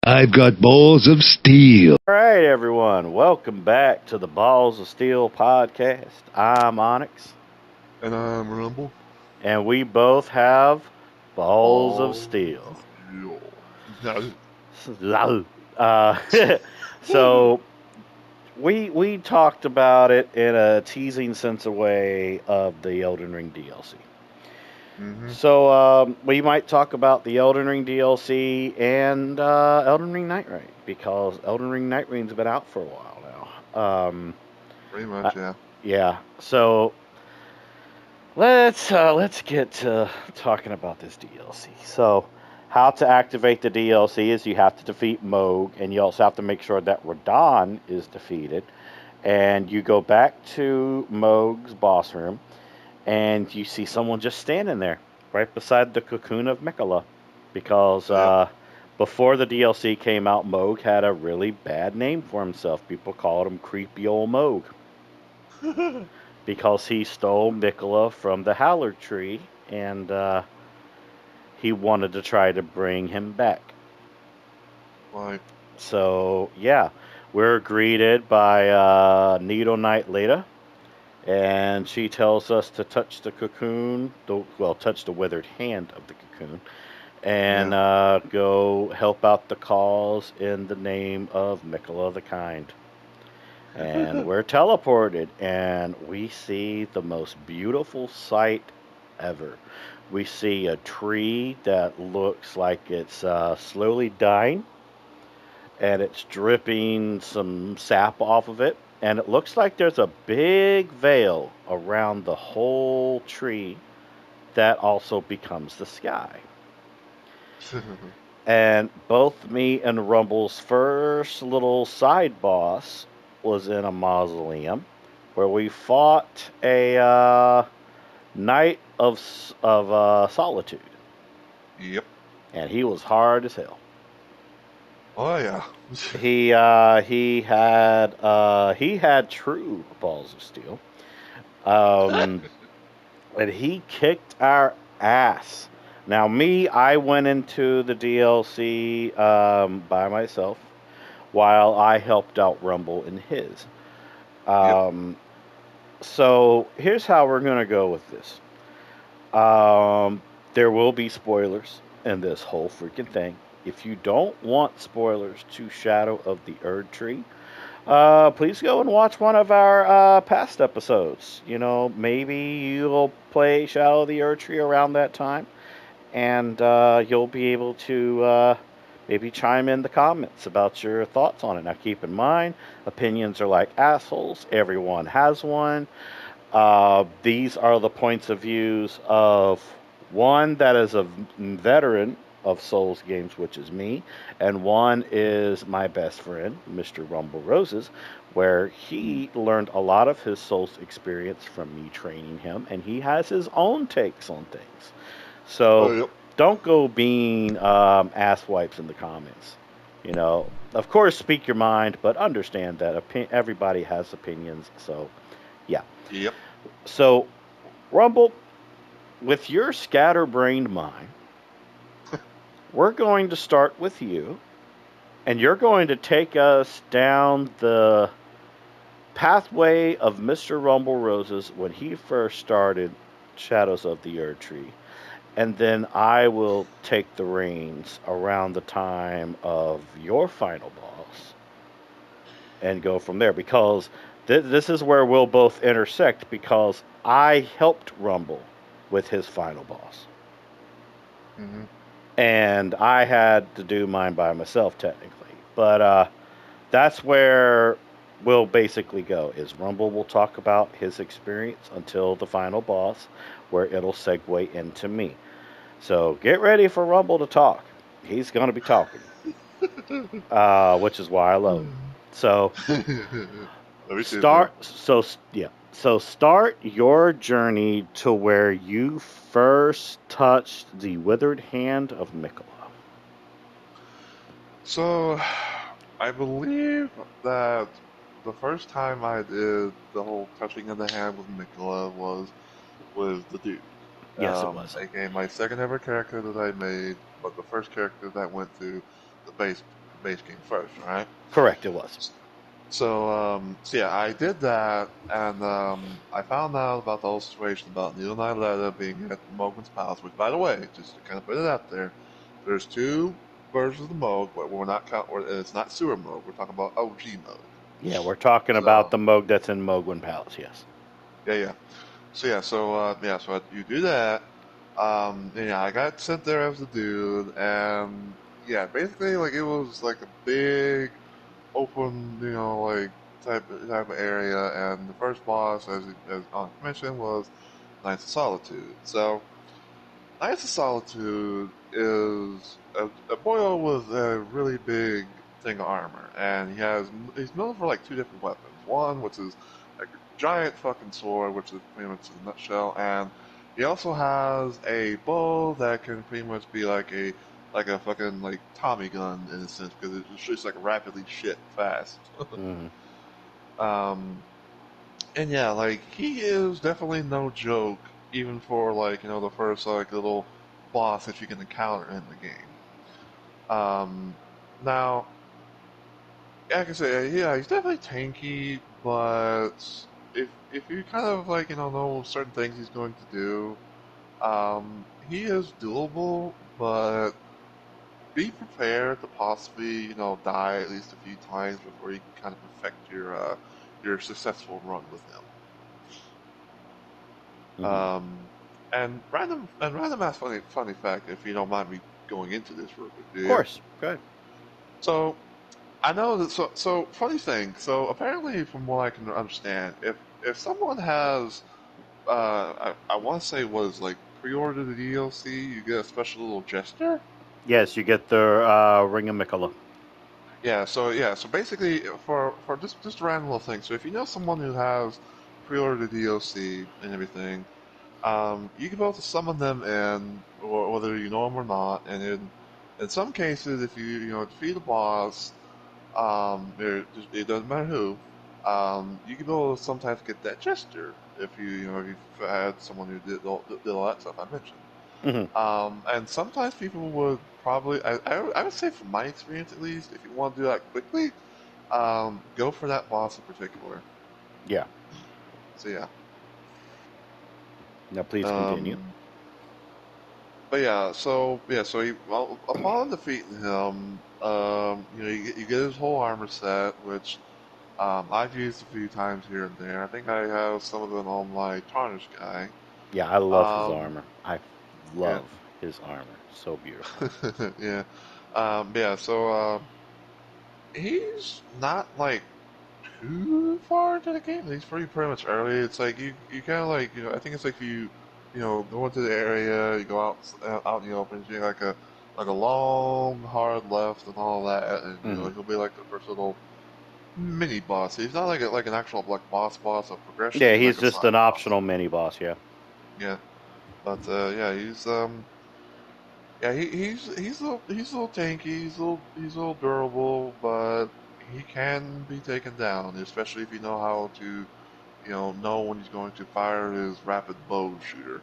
I've got balls of steel. All right, everyone. Welcome back to the Balls of Steel podcast. I'm Onyx, And I'm Rumble. and we both have balls of Balls steel. of Uh, so we talked about it in a teasing sense of way of the Elden Ring DLC. So we might talk about the Elden Ring DLC and Elden Ring Nightrain because Elden Ring Nightrain's been out for a while now. Pretty much, yeah. Yeah. So let's get to talking about this DLC. So, how to activate the DLC is you have to defeat Moog, and you also have to make sure that Radahn is defeated. And you go back to Moog's boss room, and you see someone just standing there, right beside the cocoon of Mikola, because before the DLC came out, Moog had a really bad name for himself. People called him Creepy Old Moog because he stole Mikola from the Erdtree, and he wanted to try to bring him back. Right. So yeah, we're greeted by Needle Knight Leda, and she tells us to touch the cocoon, touch the withered hand of the cocoon, and go help out the cause in the name of Mikola the Kind. And we're teleported, and we see the most beautiful sight ever. We see a tree that looks like it's slowly dying, and it's dripping some sap off of it. And it looks like there's a big veil around the whole tree that also becomes the sky. And both me and Rumble's first little side boss was in a mausoleum where we fought a knight of solitude. Yep. And he was hard as hell. Oh yeah. He had true balls of steel. And he kicked our ass. Now, me, I went into the DLC by myself while I helped out Rumble in his. So here's how we're going to go with this. There will be spoilers in this whole freaking thing. If you don't want spoilers to Shadow of the Erdtree, please go and watch one of our past episodes. You know, maybe you'll play Shadow of the Erdtree around that time, and you'll be able to maybe chime in the comments about your thoughts on it. Now, keep in mind, opinions are like assholes. Everyone has one. These are the points of views of one that is a veteran of Souls games, which is me, and one is my best friend, MrRumbleRoses, where he learned a lot of his Souls experience from me training him, and he has his own takes on things. So don't go being ass wipes in the comments. You know, of course, speak your mind, but understand that everybody has opinions. So, yeah. Yep. So, Rumble, with your scatterbrained mind, we're going to start with you, and you're going to take us down the pathway of MrRumbleRoses when he first started Shadows of the Erdtree. And then I will take the reins around the time of your final boss and go from there. Because this is where we'll both intersect, because I helped Rumble with his final boss. And I had to do mine by myself, technically. But that's where we'll basically go, is Rumble will talk about his experience until the final boss, where it'll segue into me. So get ready for Rumble to talk. He's going to be talking, which is why I love him. So start your journey to where you first touched the withered hand of Mikola. So, I believe that the first time I did the whole touching of the hand with Mikola was with the Duke. Yes, it was. AKA my second ever character that I made, but the first character that went through the base base game first, right? Correct, it was. So yeah, I did that, and I found out about the whole situation about Neil Nyla being at Mogan's Palace. Which, by the way, just to kind of put it out there, there's two versions of the Moog, but we're not it's not sewer Moog. We're talking about OG Moog. Yeah, we're talking about the Moog that's in Mogwin Palace, yes. Yeah. So you do that. Yeah, I got sent there as the dude, and yeah, basically like it was like a big open, like type of area, and the first boss, as Onyx mentioned, was Knights of Solitude. So Knights of Solitude is a boy with a really big thing of armor, and he's known for like two different weapons. One, which is like a giant fucking sword, which is pretty much in a nutshell, and he also has a bow that can pretty much be like a fucking like Tommy gun in a sense because it shoots like rapidly shit fast. Mm-hmm. um, and yeah, like he is definitely no joke, even for like the first like little boss that you can encounter in the game. Now, like I say, yeah, he's definitely tanky, but if you kind of like know certain things he's going to do, he is doable, but be prepared to possibly die at least a few times before you can kind of perfect your successful run with him. Mm-hmm. And random ass funny fact, if you don't mind me going into this real quick, do Of you? course, go ahead. So I know that. So funny thing. So apparently, from what I can understand, if someone has, I want to say was like pre-ordered the DLC, you get a special little gesture. Yes, you get the Ring of Mikola. So basically, for just a random little thing. So if you know someone who has pre-ordered the DLC and everything, you can be able to summon them in, or whether you know them or not. And in some cases, if you defeat a boss, it doesn't matter who, you can be able to sometimes get that gesture if if you've had someone who did all that stuff I mentioned. Mm-hmm. And sometimes people would probably, I would say from my experience at least, if you want to do that quickly, go for that boss in particular. Yeah. So yeah. Now, please continue. Um, so well, upon defeating him, you get his whole armor set, which I've used a few times here and there. I think I have some of them on my Tarnish guy. Yeah, I love his Um, armor. I yeah, love his armor. So beautiful. yeah, he's not like too far into the game. He's pretty much early. It's like you kind of like I think it's like you go into the area, you go out in the open, you take like a long hard left and all that, and Mm-hmm. he'll be like the first little mini boss. He's not like an actual like boss of progression. Yeah, He's he's like a just side an boss. optional mini boss. Yeah. Yeah, but yeah, he's a little tanky. He's a little durable, but he can be taken down, especially if you know how to know when he's going to fire his rapid bow shooter.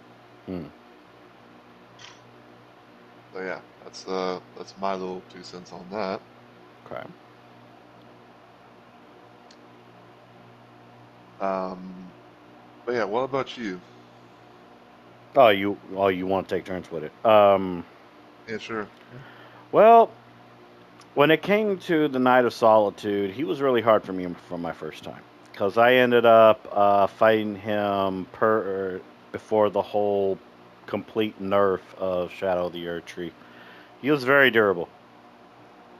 Mm. So yeah, that's my little 2 cents on that. Okay. Um, but yeah, what about you? Oh, you want to take turns with it? Yeah, sure. Well, when it came to the Night of Solitude, he was really hard for me from my first time because I ended up fighting him before the whole complete nerf of Shadow of the Erdtree. He was very durable.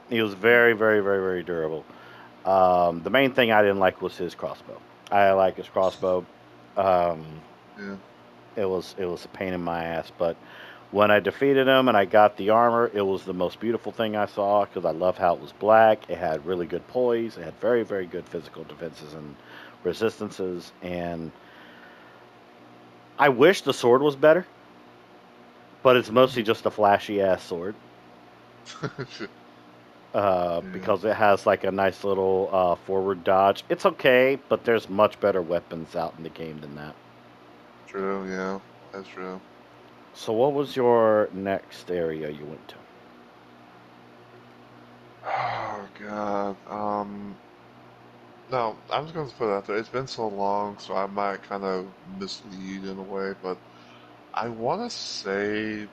He was very, very, very, very durable. The main thing I didn't like was his crossbow. I like his crossbow. Um, Yeah, it was a pain in my ass, but when I defeated him and I got the armor, it was the most beautiful thing I saw because I love how it was black. It had really good poise. It had very, very good physical defenses and resistances. And I wish the sword was better, but it's mostly just a flashy ass sword. yeah, Because it has like a nice little forward dodge. It's okay, but there's much better weapons out in the game than that. true. Yeah, that's true. So, what was your next area you went to? God. No, I'm just going to put it out there. It's been so long, so I might kind of mislead in a way, but I want to say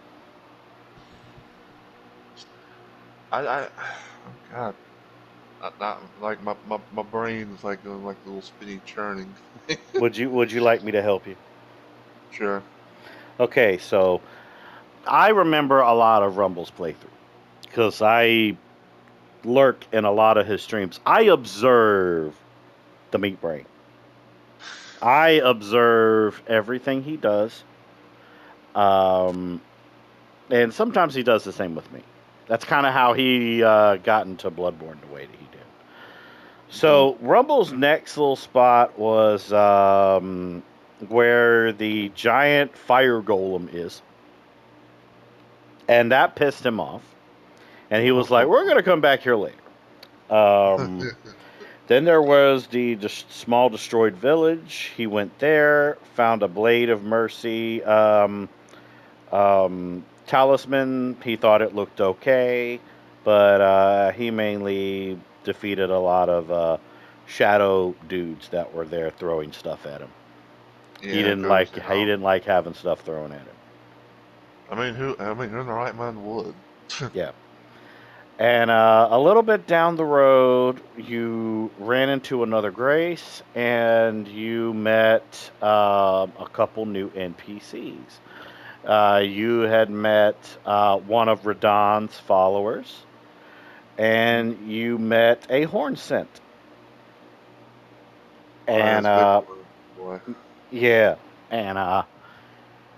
oh God, not like my brain is like doing like a little spinny churning. Would you like me to help you? Sure. Okay, so I remember a lot of Rumble's playthrough because I lurk in a lot of his streams. I observe the meat brain. I observe everything he does. Um, and sometimes he does the same with me. That's kind of how he got into Bloodborne the way that he did. So Rumble's next little spot was where the giant fire golem is, and that pissed him off. And he was like, "We're gonna come back here later." Um, then there was the small destroyed village. He went there, found a blade of mercy talisman. He thought it looked okay, but he mainly defeated a lot of shadow dudes that were there throwing stuff at him. He Yeah, didn't because like he didn't like having stuff thrown at him. I mean, who in the right mind would? Yeah. And a little bit down the road, you ran into another Grace, and you met a couple new NPCs. You had met one of Radon's followers, and you met a horn scent. Oh, And that's big boy. yeah, and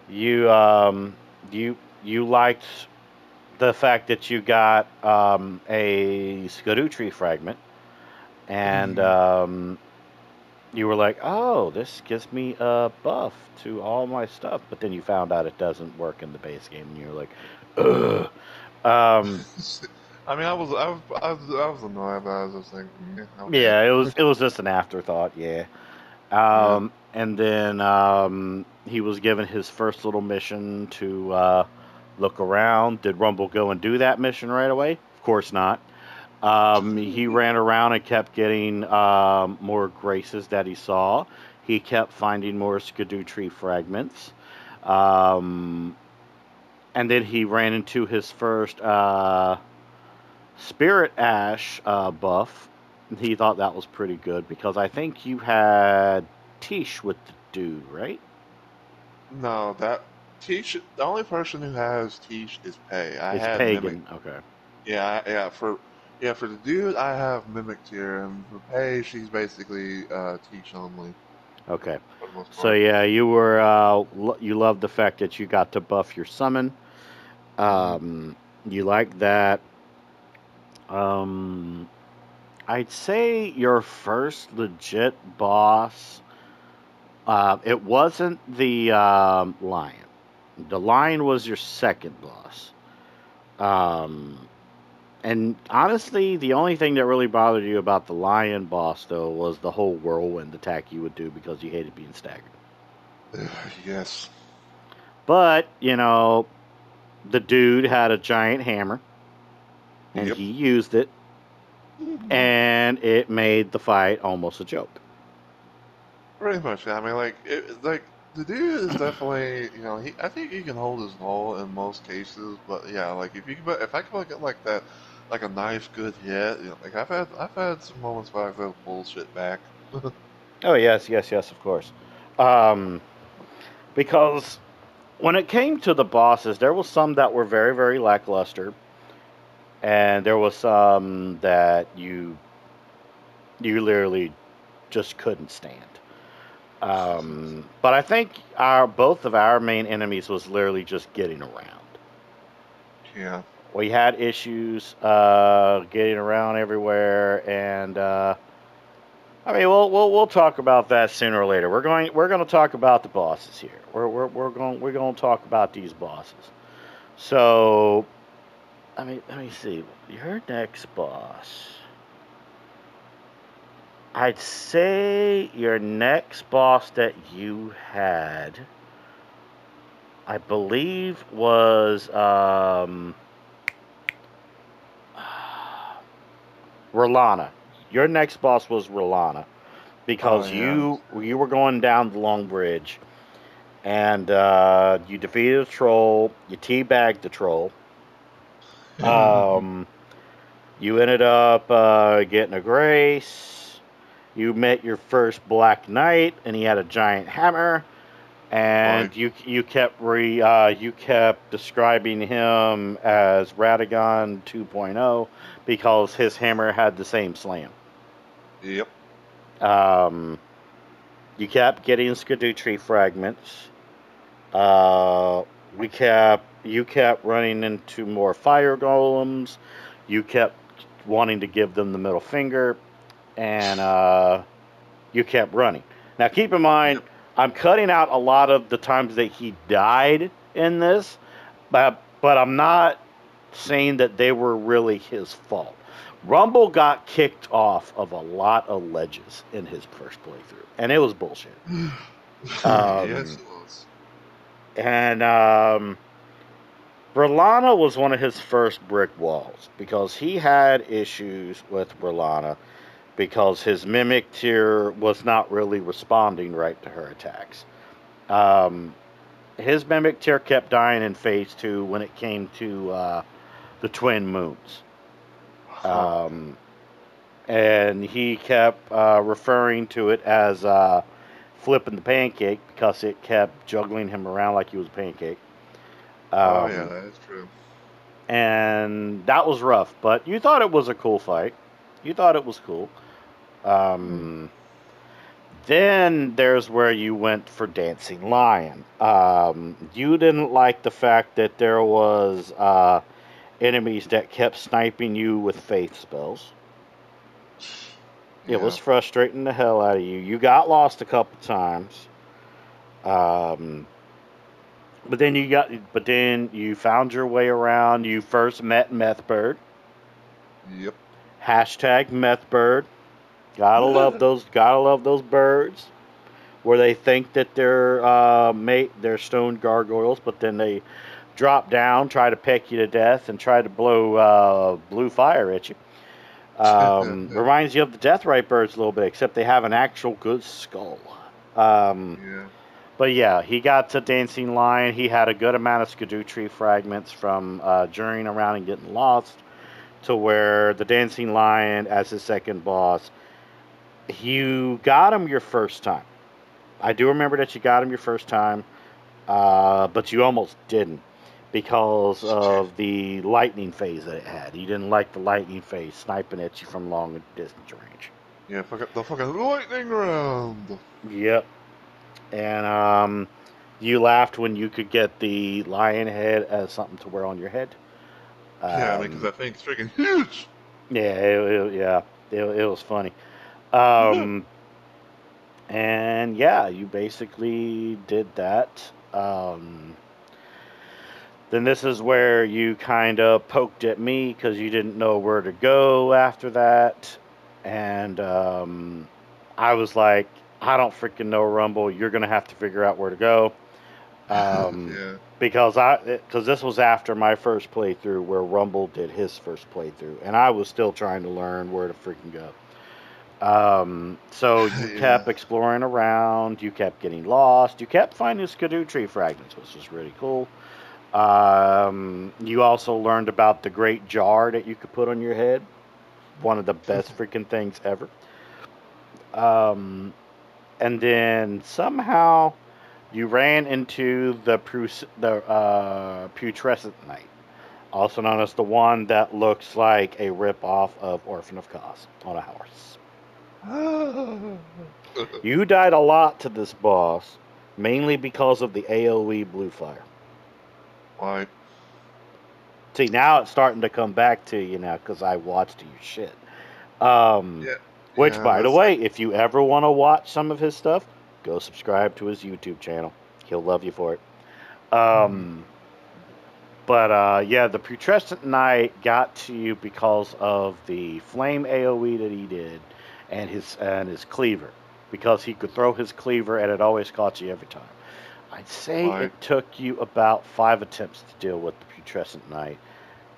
you you liked the fact that you got a Erdtree fragment, and you were like, "Oh, this gives me a buff to all my stuff." But then you found out it doesn't work in the base game, and you're like, "Ugh." Um, I mean, I was annoyed about it. I was just like, yeah, okay. yeah, it was just an afterthought. Yeah. Yeah. And then he was given his first little mission to look around. Did Rumble go and do that mission right away? Of course not. He ran around and kept getting more graces that he saw. He kept finding more Erdtree fragments. Um, and then he ran into his first Spirit Ash buff. He thought that was pretty good because I think you had Tish with the dude, right? No, that Teach. The only person who has Teach is Pei. I It's had Mimic. Pagan. Okay. Yeah, for the dude, I have Mimic tier, and for Pei, she's basically Teach only Okay. for the most So part. yeah, you loved the fact that you got to buff your summon. Hmm. You like that. Um, I'd say your first legit boss. It wasn't the lion. The lion was your second boss. Um, and honestly, the only thing that really bothered you about the lion boss, though, was the whole whirlwind attack you would do because you hated being staggered. Yes. But, you know, the dude had a giant hammer, and Yep. he used it, and it made the fight almost a joke. Pretty much. I mean, like the dude is definitely, I think he can hold his own in most cases. But yeah, like if I could get like that, like a nice good hit, like I've had some moments where I've had bullshit back. Oh, yes, yes, yes, of course. Um, because when it came to the bosses, there was some that were very, very lackluster, and there was some that you literally just couldn't stand. But I think our both of our main enemies was literally just getting around. Yeah. We had issues getting around everywhere, and I mean we'll talk about that sooner or later. We're going to talk about the bosses here. We're going to talk about these bosses. So I mean, let me see. Your next boss. I'd say your next boss that you had, I believe, was Rolana. Your next boss was Rolana Oh, because yeah. you were going down the long bridge and you defeated a troll. You teabagged the troll. Um, you ended up getting a grace. You met your first Black Knight, and he had a giant hammer. Right. And you kept describing him as Radagon 2.0 because his hammer had the same slam. Yep. Um, you kept getting Erdtree fragments. Uh, you kept running into more fire golems. You kept wanting to give them the middle finger, and you kept running. Now, keep in mind, Yep. I'm cutting out a lot of the times that he died in this, but I'm not saying that they were really his fault. Rumble got kicked off of a lot of ledges in his first playthrough, and it was bullshit. Yes, Um, it was. and Berlana was one of his first brick walls because he had issues with Berlana because his mimic tier was not really responding right to her attacks. Um, his mimic tier kept dying in phase 2 when it came to the twin moons. Oh, Um, and he kept referring to it as flipping the pancake because it kept juggling him around like he was a pancake. oh yeah, Um, that is true. and that was rough, but you thought it was a cool fight. You thought it was cool. Hmm. Um, then there's where you went for Dancing Lion. You didn't like the fact that there was enemies that kept sniping you with faith spells. It was Yeah. frustrating the hell out of you. You got lost a couple times. Um, but then you found your way around. You first met Methbird. Yep. Hashtag Methbird. Gotta love those birds. Where they think that they're stone gargoyles, but then they drop down, try to peck you to death, and try to blow blue fire at you. Reminds you of the Deathrite birds a little bit, except they have an actual good skull. Um, Yeah. but yeah, he got to Dancing Lion. He had a good amount of Erdtree fragments from journeying around and getting lost to where the Dancing Lion, as his second boss, you got him your first time. I do remember that you got him your first time, but you almost didn't because of the lightning phase that it had. You didn't like the lightning phase sniping at you from long and distance range. Yeah, the fucking lightning round. Yep. And you laughed when you could get the lion head as something to wear on your head. Yeah, I mean, because Um, that thing's freaking huge. it was funny. Um, and yeah, you basically did that. Then this is where you kind of poked at me because you didn't know where to go after that. And I was like, I don't freaking know, Rumble. You're going to have to figure out where to go. Um, Yeah. because this was after my first playthrough where Rumble did his first playthrough. And I was still trying to learn where to freaking go. So you Yeah. kept exploring around. You kept getting lost. You kept finding Erdtree fragments, which was really cool. You also learned about the great jar that you could put on your head. One of the best freaking things ever. Um, and then somehow you ran into the putrescent knight, also known as the one that looks like a rip-off of Orphan of Kos on a horse. You died a lot to this boss, mainly because of the AoE blue fire. Right. See, now it's starting to come back to you now because I watched your shit. Um, Yeah. which, Yeah, by the that's like. way, if you ever want to watch some of his stuff, go subscribe to his YouTube channel. He'll love you for it. Um, but yeah, the Putrescent Knight got to you because of the flame AOE that he did, and his cleaver, because he could throw his cleaver and it always caught you every time. I'd say Right. it took you about 5 attempts to deal with the Putrescent Knight,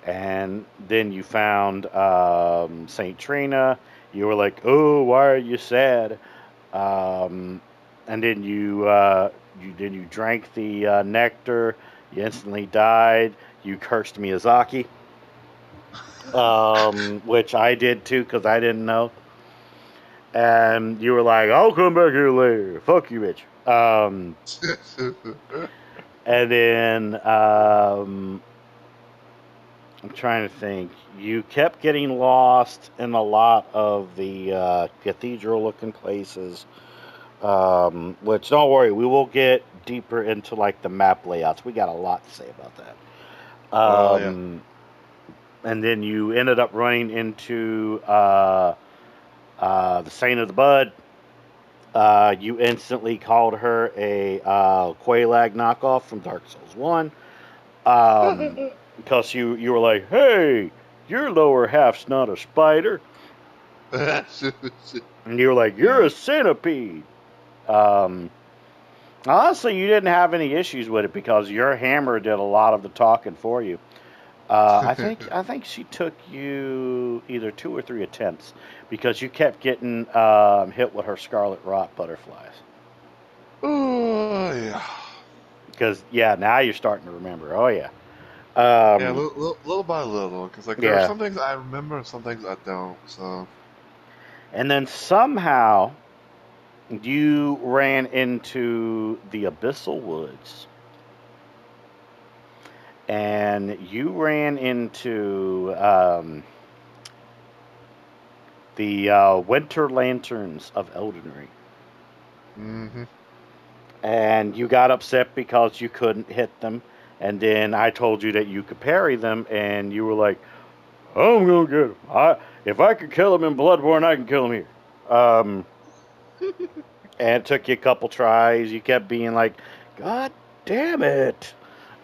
And then you found Saint Trina. You were like, "Oh, why are you sad?" Um, and then you drank the nectar. You instantly died. You cursed Miyazaki, which I did too because I didn't know. And you were like, "I'll come back here later. Fuck you, bitch." And then I'm trying to think. You kept getting lost in a lot of the cathedral-looking places. Which don't worry, we will get deeper into like the map layouts. We got a lot to say about that. Oh yeah. And then you ended up running into the Saint of the Bud. You instantly called her a Quelaag knockoff from Dark Souls 1. Because you were like, hey, your lower half's not a spider. And you were like, you're Yeah. a centipede. Um, Honestly, you didn't have any issues with it because your hammer did a lot of the talking for you. I think she took you either 2 or 3 attempts because you kept getting hit with her scarlet rot butterflies. Oh yeah. Because now you're starting to remember. Oh yeah, Yeah, um, little by little, because like there are yeah. some things I remember and some things I don't. So. And then somehow you ran into the Abyssal Woods, and you ran into the Winter Lanterns of Elden Ring. Mm-hmm. And you got upset because you couldn't hit them. And then I told you that you could parry them, and you were like, "I'm gonna get him. If I could kill him in Bloodborne, I can kill him here." And it took you a couple tries. You kept being like, "God damn it!"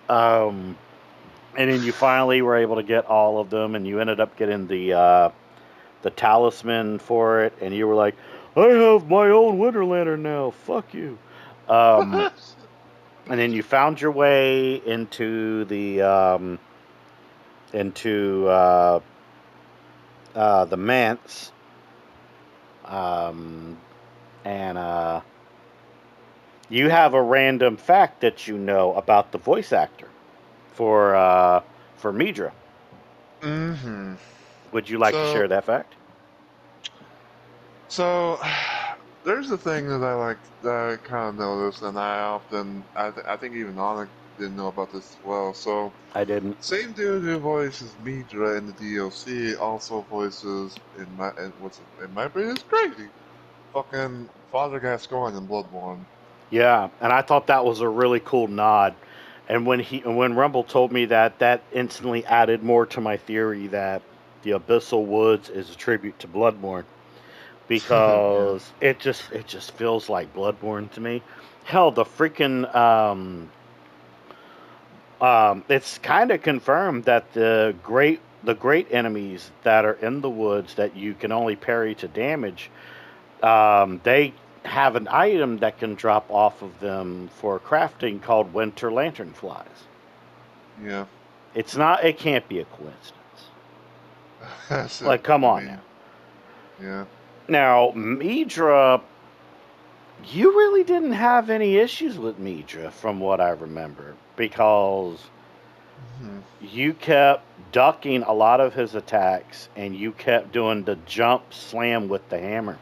Um, and then you finally were able to get all of them, and you ended up getting the talisman for it, and you were like, "I have my own Winter Lantern now. Fuck you." Um, and then you found your way into the manse, um, and you have a random fact that you know about the voice actor for Midra. Mm-hmm. Would you like to So, share that fact? so there's the thing that I like that I kind of noticed, and I think even Onyx didn't know about this as well. So, I didn't. same dude who voices Midra in the DLC also voices in my brain is crazy. Fucking Father Gascoigne in Bloodborne. Yeah, and I thought that was a really cool nod. And when Rumble told me that, that instantly added more to my theory that the Abyssal Woods is a tribute to Bloodborne Yeah. because it just feels like Bloodborne to me. Hell, the freaking it's kind of confirmed that the great enemies that are in the woods that you can only parry to damage, they have an item that can drop off of them for crafting called winter lantern flies. Yeah. It's not. It can't be a coincidence. That's it. Like, come I on now. mean, yeah. Now, Midra, you really didn't have any issues with Midra, from what I remember, because Hmm. you kept ducking a lot of his attacks, and you kept doing the jump slam with the hammer.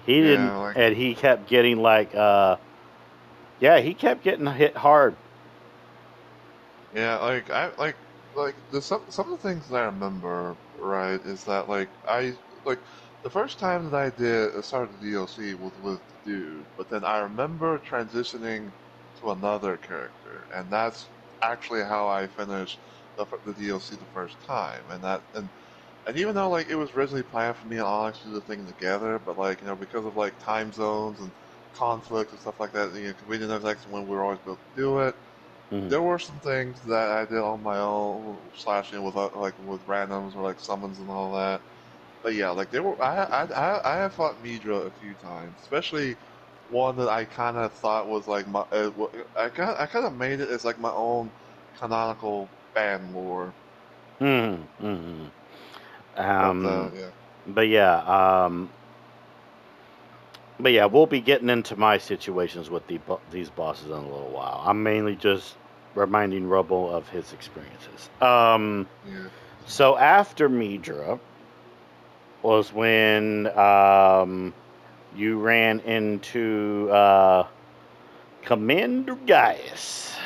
He didn't, Yeah, like and he kept getting he kept getting hit hard. yeah, like the some of the things that I remember, right, is that like the first time that I did started the DLC was with the dude, but then I remember transitioning to another character, and that's actually how I finished the DLC the first time, and even though like it was originally planned for me and Onyx to do the thing together, but like because of like time zones and conflicts and stuff like that, 'cause we didn't know exactly when we were always able to do it. Mhm. There were some things that I did on my own, slashing with like with randoms or like summons and all that. But yeah, like there were I have fought Midra a few times, especially one that I kind of thought was like I kind of made it as like my own canonical fan lore. Mm-hmm. Mm-hmm. But yeah. But yeah, we'll be getting into my situations with these bosses in a little while. I'm mainly just reminding Rubble of his experiences. Yeah. So after Midra was when you ran into Commander Gaius.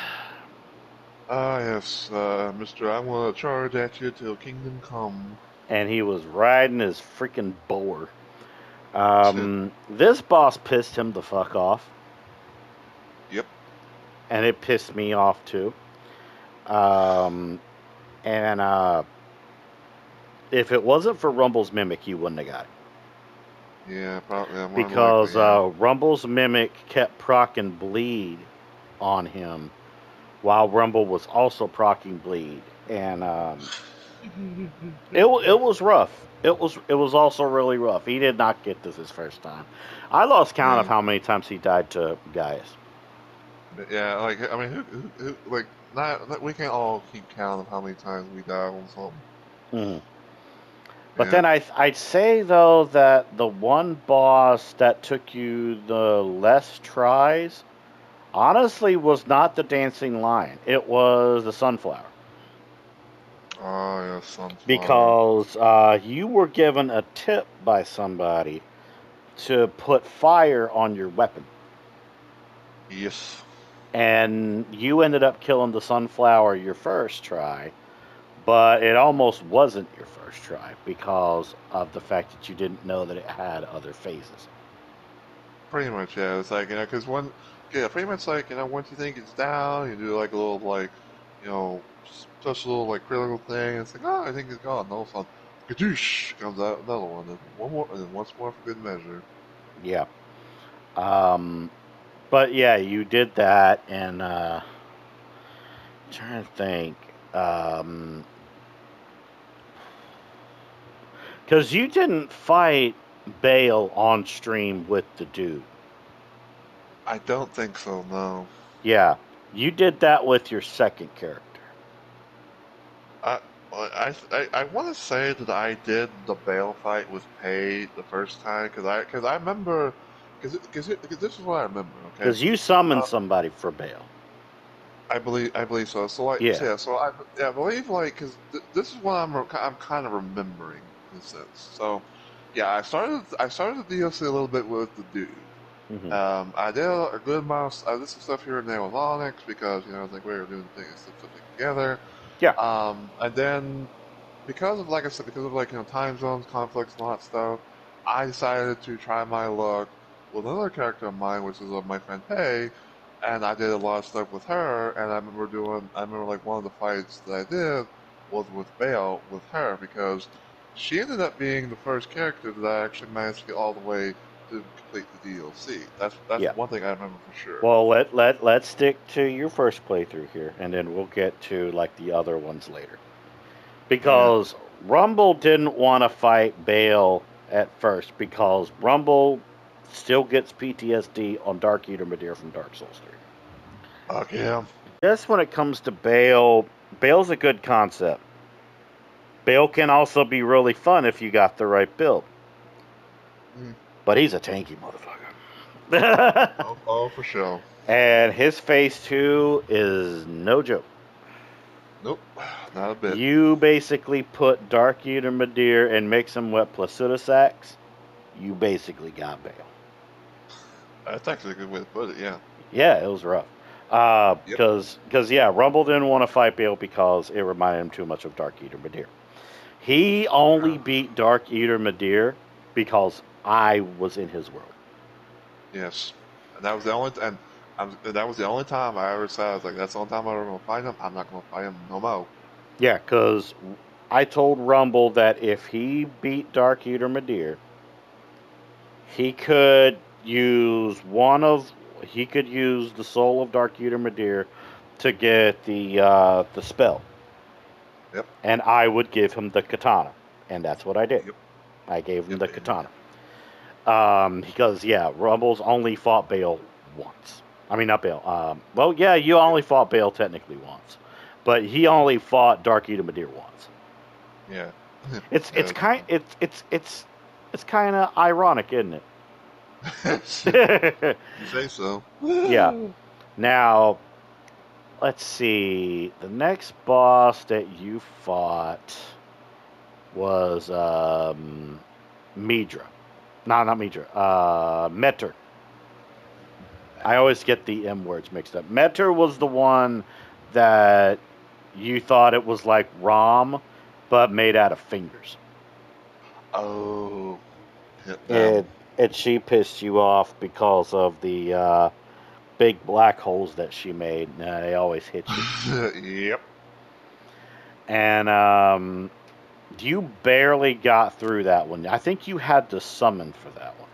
Ah, yes, Mister, I'm gonna charge at you till kingdom come. And he was riding his freaking boar. This boss pissed him the fuck off, Yep. and it pissed me off too. Um, and if it wasn't for Rumble's Mimic, you wouldn't have got it. Yeah, probably. More than Because likely, yeah. Rumble's Mimic kept procking bleed on him, while Rumble was also procking bleed. And it was rough. It was also really rough. He did not get this his first time. I lost count of Yeah. how many times he died to Gaius. Yeah, like I mean, like not we can't all keep count of how many times we die on something. Mhm. But Yeah. then I'd say though that the one boss that took you the less tries, honestly, was not the dancing lion. It was the sunflower. Oh yeah, sunflower. Because you were given a tip by somebody to put fire on your weapon. Yes. And you ended up killing the sunflower your first try, but it almost wasn't your first try because of the fact that you didn't know that it had other phases. Pretty much, yeah. It's like, because yeah, pretty much like, once you think it's down, you do like a little, like, touch a little, like, critical thing, and it's like, oh, I think it's gone. No, so, kadoosh, comes out another one, and one more, and then once more for good measure. Yeah. Um, but yeah, you did that, and I'm trying to think. Um, Because you didn't fight Bale on stream with the dude. I don't think so, no. Yeah, you did that with your second character. I, I want to say that I did the Bale fight with Paid the first time, because I remember, because this is what I remember, okay? Because you summoned somebody for Bale. I believe so. So like, Yeah. I believe like, because this is what I'm kind of remembering in a sense. So, yeah, I started the DLC a little bit with the dude. Hmm. I did a good amount. I did some stuff here and there with Onyx because I was like we were doing things something together. Yeah. And then because of like I said, because of like time zones, conflicts, and all that stuff, I decided to try my luck with another character of mine, which is of my friend Pei, and I did a lot of stuff with her. And I remember like one of the fights that I did was with Bale with her because she ended up being the first character that I actually managed to get all the way to complete the DLC. That's Yeah. one thing I remember for sure. Well, let's stick to your first playthrough here, and then we'll get to like the other ones later. Okay. Because Rumble didn't want to fight Bale at first because Rumble still gets PTSD on Dark Eater Madeira from Dark Souls 3. Okay. Yeah. Just when it comes to Bale, Bale's a good concept. Bale can also be really fun if you got the right build. Mm. But he's a tanky motherfucker. Oh, for sure. And his phase 2 is no joke. Nope, not a bit. You basically put Dark Eater Madeira and mix him with Placido Sax. You basically got Bale. That's actually a good way to put it. Yeah. Yeah, it was rough. Yep. Because yeah, Rumble didn't want to fight Bale because it reminded him too much of Dark Eater Madeira. He only beat Dark Eater Madeira because I was in his world. Yes. And that was the only that was the only time I ever said I was like, that's the only time I'm ever gonna fight him. I'm not gonna fight him no more. Yeah, because I told Rumble that if he beat Dark Eater Madeira, he could use he could use the soul of Dark Eater Madeira to get the spell, Yep. and I would give him the katana, and that's what I did. Yep. I gave him Yep. the katana. Because yeah, Rumble's only fought Bale once. I mean, not Bale. Well, yeah, you only fought Bale technically once, but he only fought Dark Eater Madeira once. Yeah. It's Yeah, it's kind of ironic, isn't it? you say so. Yeah. Now, let's see. The next boss that you fought was Midra. No, not Midra. Metter. I always get the M words mixed up. Metter was the one that you thought it was like Rom, but made out of fingers. Oh, hit It them. she pissed you off because of the big black holes that she made. They always hit you. Yep. And you barely got through that one. I think you had to summon for that one.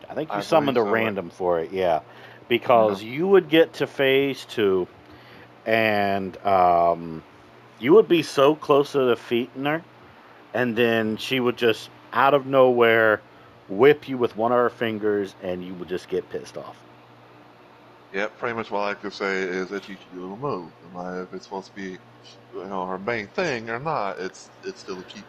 I think you I summoned believe a so. Right? random for it, yeah. Yeah. Because you would get to phase 2, and you would be so close to defeating her, and then she would just, out of nowhere, whip you with one of her fingers, and you would just get pissed off. Yeah, pretty much what I could say is that you should do a little move. And like, if it's supposed to be, her main thing or not, it's still a cheat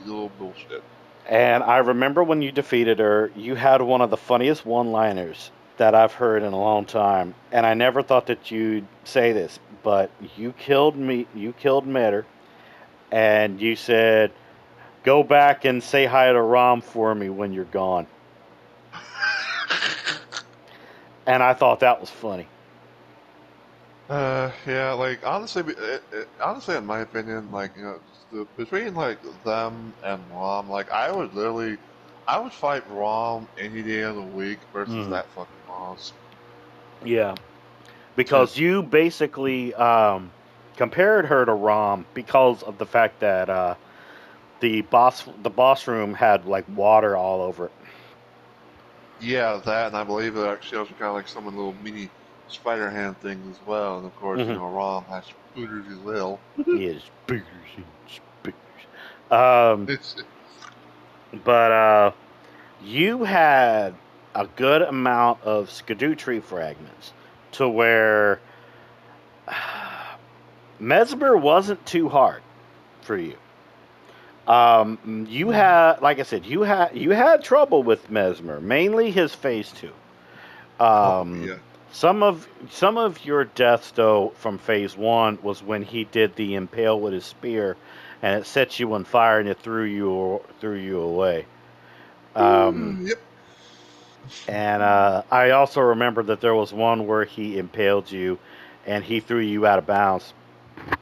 little bullshit. And I remember when you defeated her, you had one of the funniest one-liners that I've heard in a long time. And I never thought that you'd say this, but you killed me. You killed Metter, and you said, "Go back and say hi to Rom for me when you're gone." And I thought that was funny. Yeah, like honestly, honestly, in my opinion, like between like them and Rom, like I would fight Rom any day of the week versus Mm. that fucking boss. Yeah, It, because you basically compared her to Rom because of the fact that the boss room had like water all over it. yeah, that, and I believe that she also kind of like some little mini spider hand things as well. And of course, Mm-hmm. Rom has spooters as well. Yes, speakers and speakers. Um, It's but you had a good amount of Skadoo fragments to where Mesmer wasn't too hard for you. You had, like I said, you had trouble with Mesmer, mainly his phase 2. oh Um, yeah. some of your deaths though from phase 1 was when he did the impale with his spear, and it set you on fire and it threw you away. Um, Yep. and I also remember that there was one where he impaled you, and he threw you out of bounds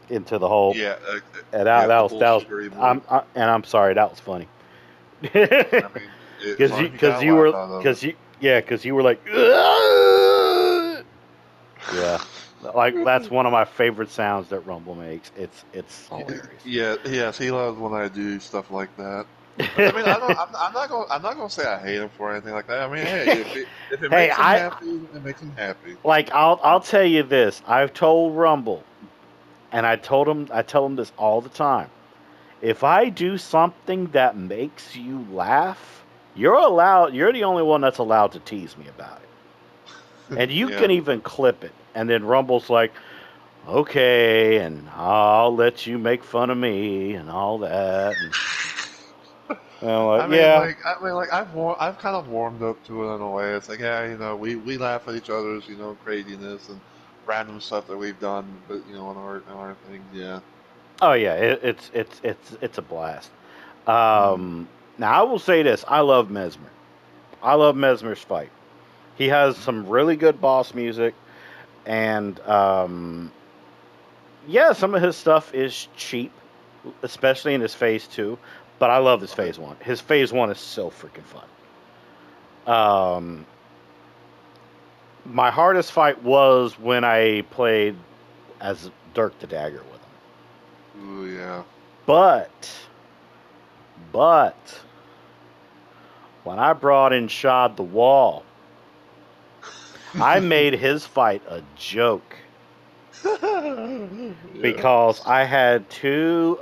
into the hole. Yeah. And Yep. The that was bullshittery move. and I'm sorry, that was funny. I mean, sometimes you gotta laugh out of it. Because you were like, "Ugh!" Yeah, like that's one of my favorite sounds that Rumble makes. It's hilarious. Yeah, yes, he loves when I do stuff like that. I mean, I'm not gonna say I hate him for anything like that. I mean, hey, if it Hey, makes him happy, it makes him happy. like I'll tell you this. I've told Rumble, and I tell him this all the time. If I do something that makes you laugh, you're the only one that's allowed to tease me about it. And you Yeah. can even clip it. And then Rumble's like, "Okay, and I'll let you make fun of me and all that." And I'm like, "Yeah, I've kind of warmed up to it in a way. It's like, yeah, we laugh at each other's, craziness and random stuff that we've done, but in our things, yeah. oh yeah, it's a blast." Mm. Now I will say this: I love Mesmer. I love Mesmer's fight. He has some really good boss music, and yeah, some of his stuff is cheap, especially in his phase 2. But I love his Okay. phase 1. His phase 1 is so freaking fun. Um, my hardest fight was when I played as Dirk the Dagger with him. Ooh, yeah. But, but when I brought in Shad the Wall, I made his fight a joke Yeah. because I had 2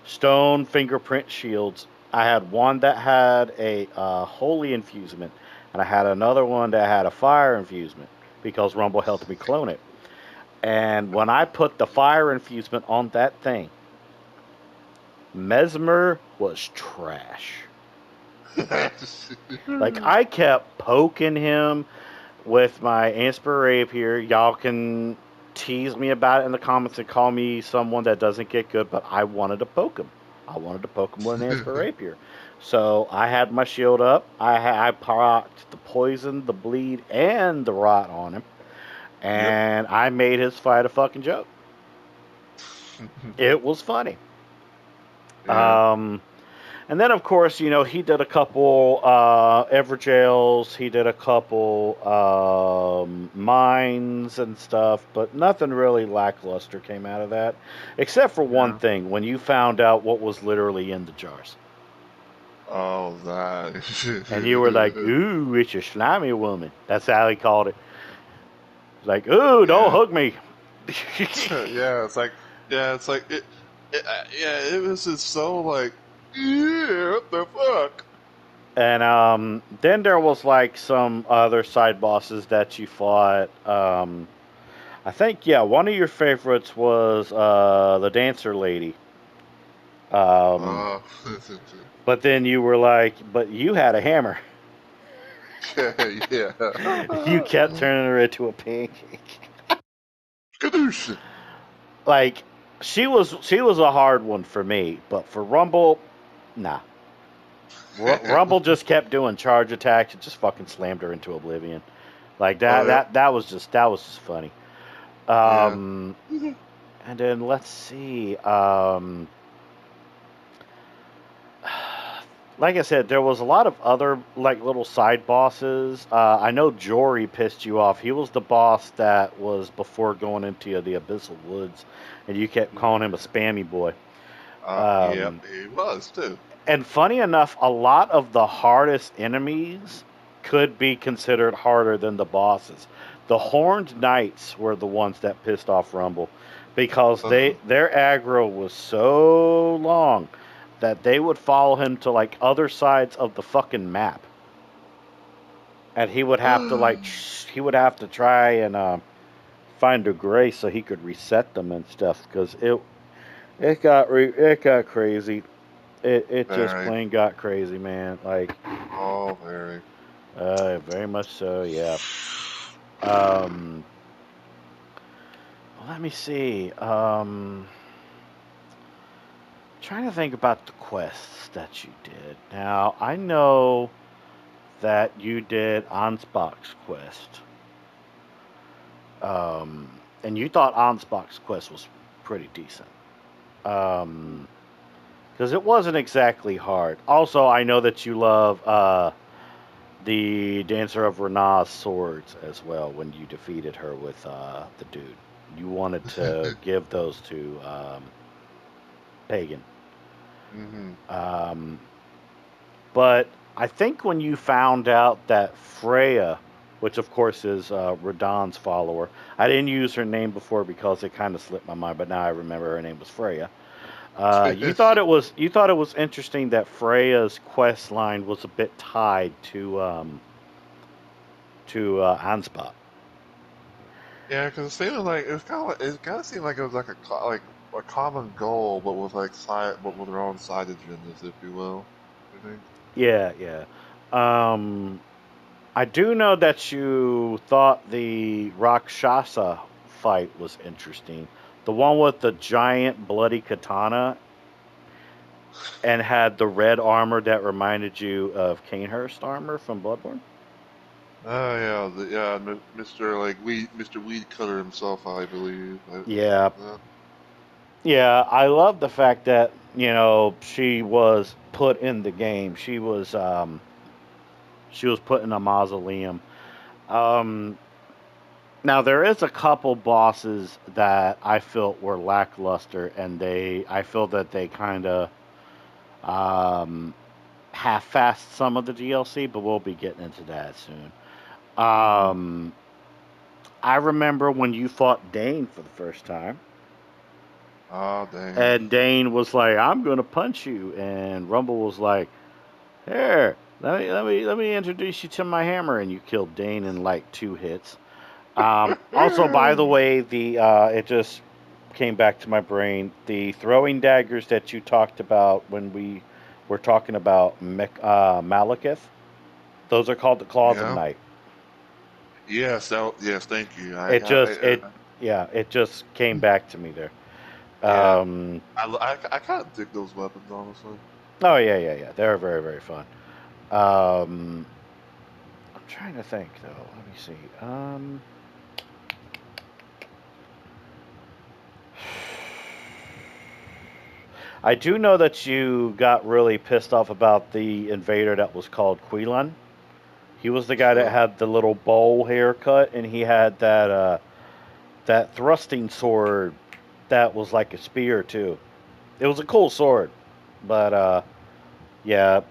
stone fingerprint shields. I had one that had a holy infusement, and I had another one that had a fire infusement because Rumble helped me clone it. And when I put the fire infusement on that thing, Mesmer was trash. Like, I kept poking him with my Ansper Rapier. Y'all can tease me about it in the comments and call me someone that doesn't get good, but I wanted to poke him. I wanted to poke him with an Ansper Rapier. So I had my shield up. I procced the poison, the bleed, and the rot on him. And I made his fight a fucking joke. It was funny. Yeah. And then, of course, he did a couple Everjails. He did a couple mines and stuff, but nothing really lackluster came out of that, except for one thing: when you found out what was literally in the jars. Oh, that. And you were like, "Ooh, it's a slimy woman." That's how he called it. Like, "Ooh, don't hug me." Yeah, it's like it. Yeah, it was just so like, yeah, what the fuck? And then there was like some other side bosses that you fought. I think, yeah, one of your favorites was the dancer lady. Oh, But then you were like, but you had a hammer. yeah. You kept turning her into a pancake. Kadoosh. Like, she was a hard one for me, but for Rumble, nah. Rumble just kept doing charge attacks. It just fucking slammed her into oblivion. Like that was just funny. And then let's see. Like I said, there was a lot of other like little side bosses. I know Jory pissed you off. He was the boss that was before going into the Abyssal Woods, and you kept calling him a spammy boy. Yep, he was too. And funny enough, a lot of the hardest enemies could be considered harder than the bosses. The Horned Knights were the ones that pissed off Rumble because their aggro was so long that they would follow him to like other sides of the fucking map, and he would have to try and find a grace so he could reset them and stuff because it got crazy. It just plain got crazy, man. Like, very. Very much so, yeah. Let me see. Trying to think about the quests that you did. Now, I know that you did Ansbach's quest. And you thought Ansbach's quest was pretty decent. Because it wasn't exactly hard. Also, I know that you love the Dancer of Rena's swords as well when you defeated her with the dude. You wanted to give those to Pagan. But I think when you found out that Freya, which of course is Radahn's follower, I didn't use her name before because it kind of slipped my mind, but now I remember her name was Freya. You thought it was interesting that Freya's quest line was a bit tied to Ansbach. Yeah, because it seemed like it kind of seemed like it was like a common goal, but with their own side agendas, if you will. I think. Yeah. I do know that you thought the Rakshasa fight was interesting. The one with the giant bloody katana and had the red armor that reminded you of Kanehurst armor from Bloodborne. Oh yeah, Mr. Weed Cutter himself, I believe. Yeah. I love the fact that she was put in the game. She was put in a mausoleum. Now there is a couple bosses that I felt were lackluster, and I feel that they kind of half-assed some of the DLC, but we'll be getting into that soon. I remember when you fought Dane for the first time. Oh, dang. And Dane was like, "I'm gonna punch you," and Rumble was like, "Here, let me introduce you to my hammer," and you killed Dane in like 2 hits. Also, by the way, it just came back to my brain. The throwing daggers that you talked about when we were talking about Malekith, those are called the Claws of Yeah. Night. Yes. Yes. Thank you. It just it yeah, it just came back to me there. Yeah. Um, I kind of dig those weapons, honestly. oh yeah, yeah, yeah. They're very very fun. Um, I'm trying to think though. Let me see. I do know that you got really pissed off about the invader that was called Quilon. He was the guy that Sure. had the little bowl haircut, and he had that thrusting sword that was like a spear too. It was a cool sword, but yeah,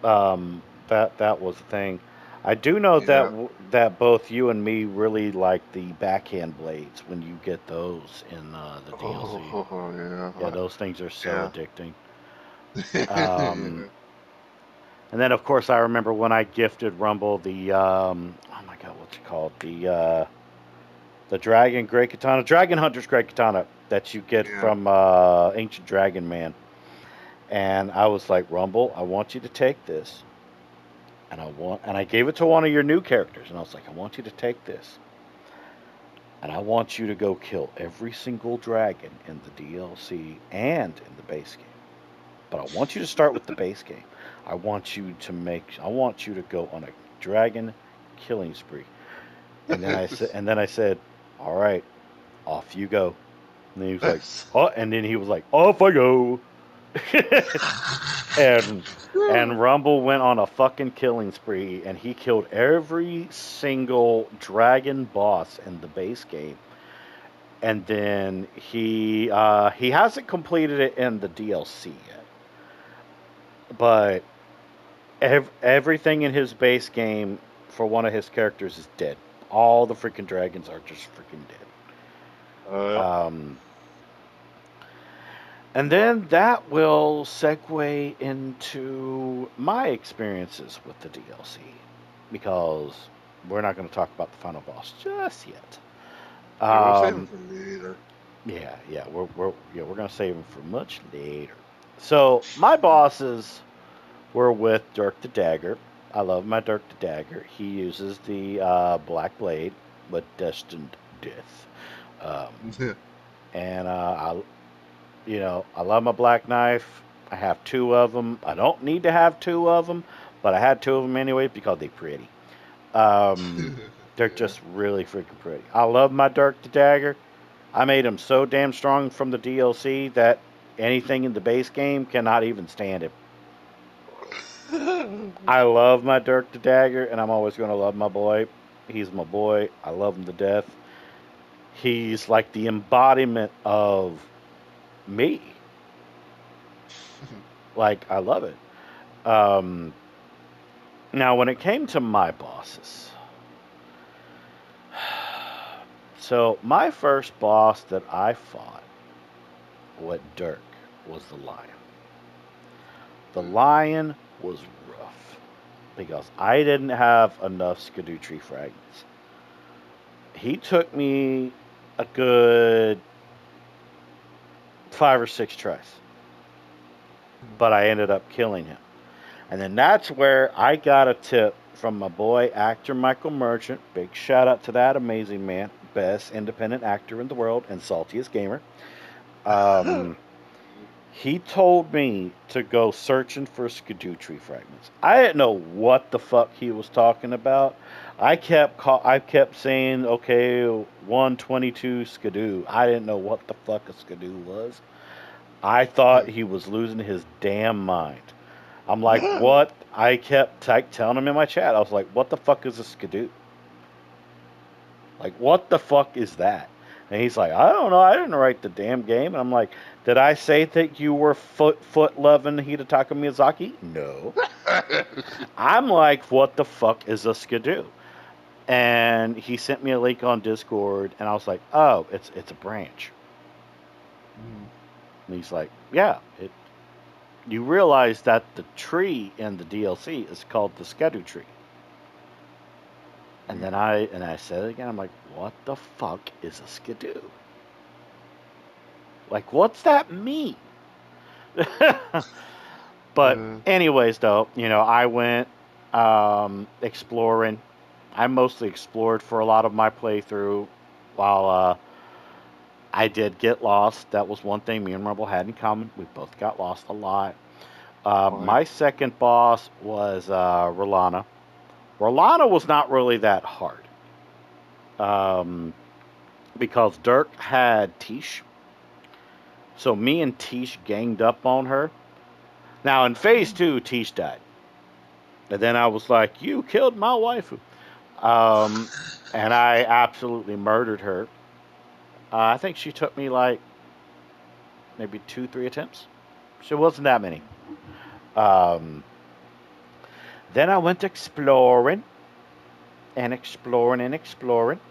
that was the thing. I do know that Yeah. that both you and me really like the backhand blades when you get those in the DLC. Oh Yeah, yeah. those things are so Yeah. addicting. Um, Yeah. and then of course I remember when I gifted Rumble the oh my god, what's it called? The Dragon Great Katana, Dragon Hunter's Great Katana that you get Yeah. from Ancient Dragon Man. And I was like, Rumble, I want you to take this, and I gave it to one of your new characters, and I was like, I want you to take this, and I want you to go kill every single dragon in the DLC and in the base game. But I want you to start with the base game. I want you to go on a dragon killing spree. And then I said, all right, off you go. And then he was like, oh, and then he was like, off I go. and and Rumble went on a fucking killing spree, and he killed every single dragon boss in the base game. And then he hasn't completed it in the DLC yet, but everything in his base game for one of his characters is dead. All the freaking dragons are just freaking dead. Yep. And then that will segue into my experiences with the DLC, because we're not going to talk about the final boss just yet. Yeah, we'll save them Um, for later. yeah, we're going to save them for much later. So my bosses were with Dirk the Dagger. I love my Dirk the Dagger. He uses the Black Blade with Destined Death, Yeah. and I love my black knife. I have two of them. I don't need to have two of them, but I had two of them anyway because they're pretty. They're Yeah. just really freaking pretty. I love my Dirk the Dagger. I made him so damn strong from the DLC that anything in the base game cannot even stand him. I love my Dirk the Dagger, and I'm always going to love my boy. He's my boy. I love him to death. He's like the embodiment of me. Like, I love it. Um, Now, when it came to my bosses, so my first boss that I fought with Dirk was the lion. The lion was rough because I didn't have enough Erdtree fragments. He took me a good 5 or 6 tries, but I ended up killing him. And then that's where I got a tip from my boy, actor Michael Merchant. Big shout out to that amazing man. Best independent actor in the world and saltiest gamer. Um, he told me to go searching for Erdtree fragments. I didn't know what the fuck he was talking about. I kept saying, okay, 122 skidoo. I didn't know what the fuck a skidoo was. I thought he was losing his damn mind. I'm like, what? I kept telling him in my chat. I was like, what the fuck is a skidoo? Like, what the fuck is that? And he's like, I don't know. I didn't write the damn game. And I'm like, did I say that you were foot loving Hidetaka Miyazaki? No. I'm like, what the fuck is a skidoo? And he sent me a link on Discord, and I was like, oh, it's a branch. And he's like, yeah, you realize that the tree in the DLC is called the Skidoo tree. And then I said it again. I'm like, what the fuck is a skidoo? Like, what's that mean? But anyways, though, I went exploring. I mostly explored for a lot of my playthrough, while I did get lost. That was one thing me and Rumble had in common. We both got lost a lot. My second boss was Rolana. Rolana was not really that hard. Because Dirk had Tish. So me and Tish ganged up on her. Now, in phase 2, Tish died. And then I was like, you killed my wife. And I absolutely murdered her. I think she took me like maybe 2, 3 attempts. So it wasn't that many. Then I went exploring. And exploring and exploring.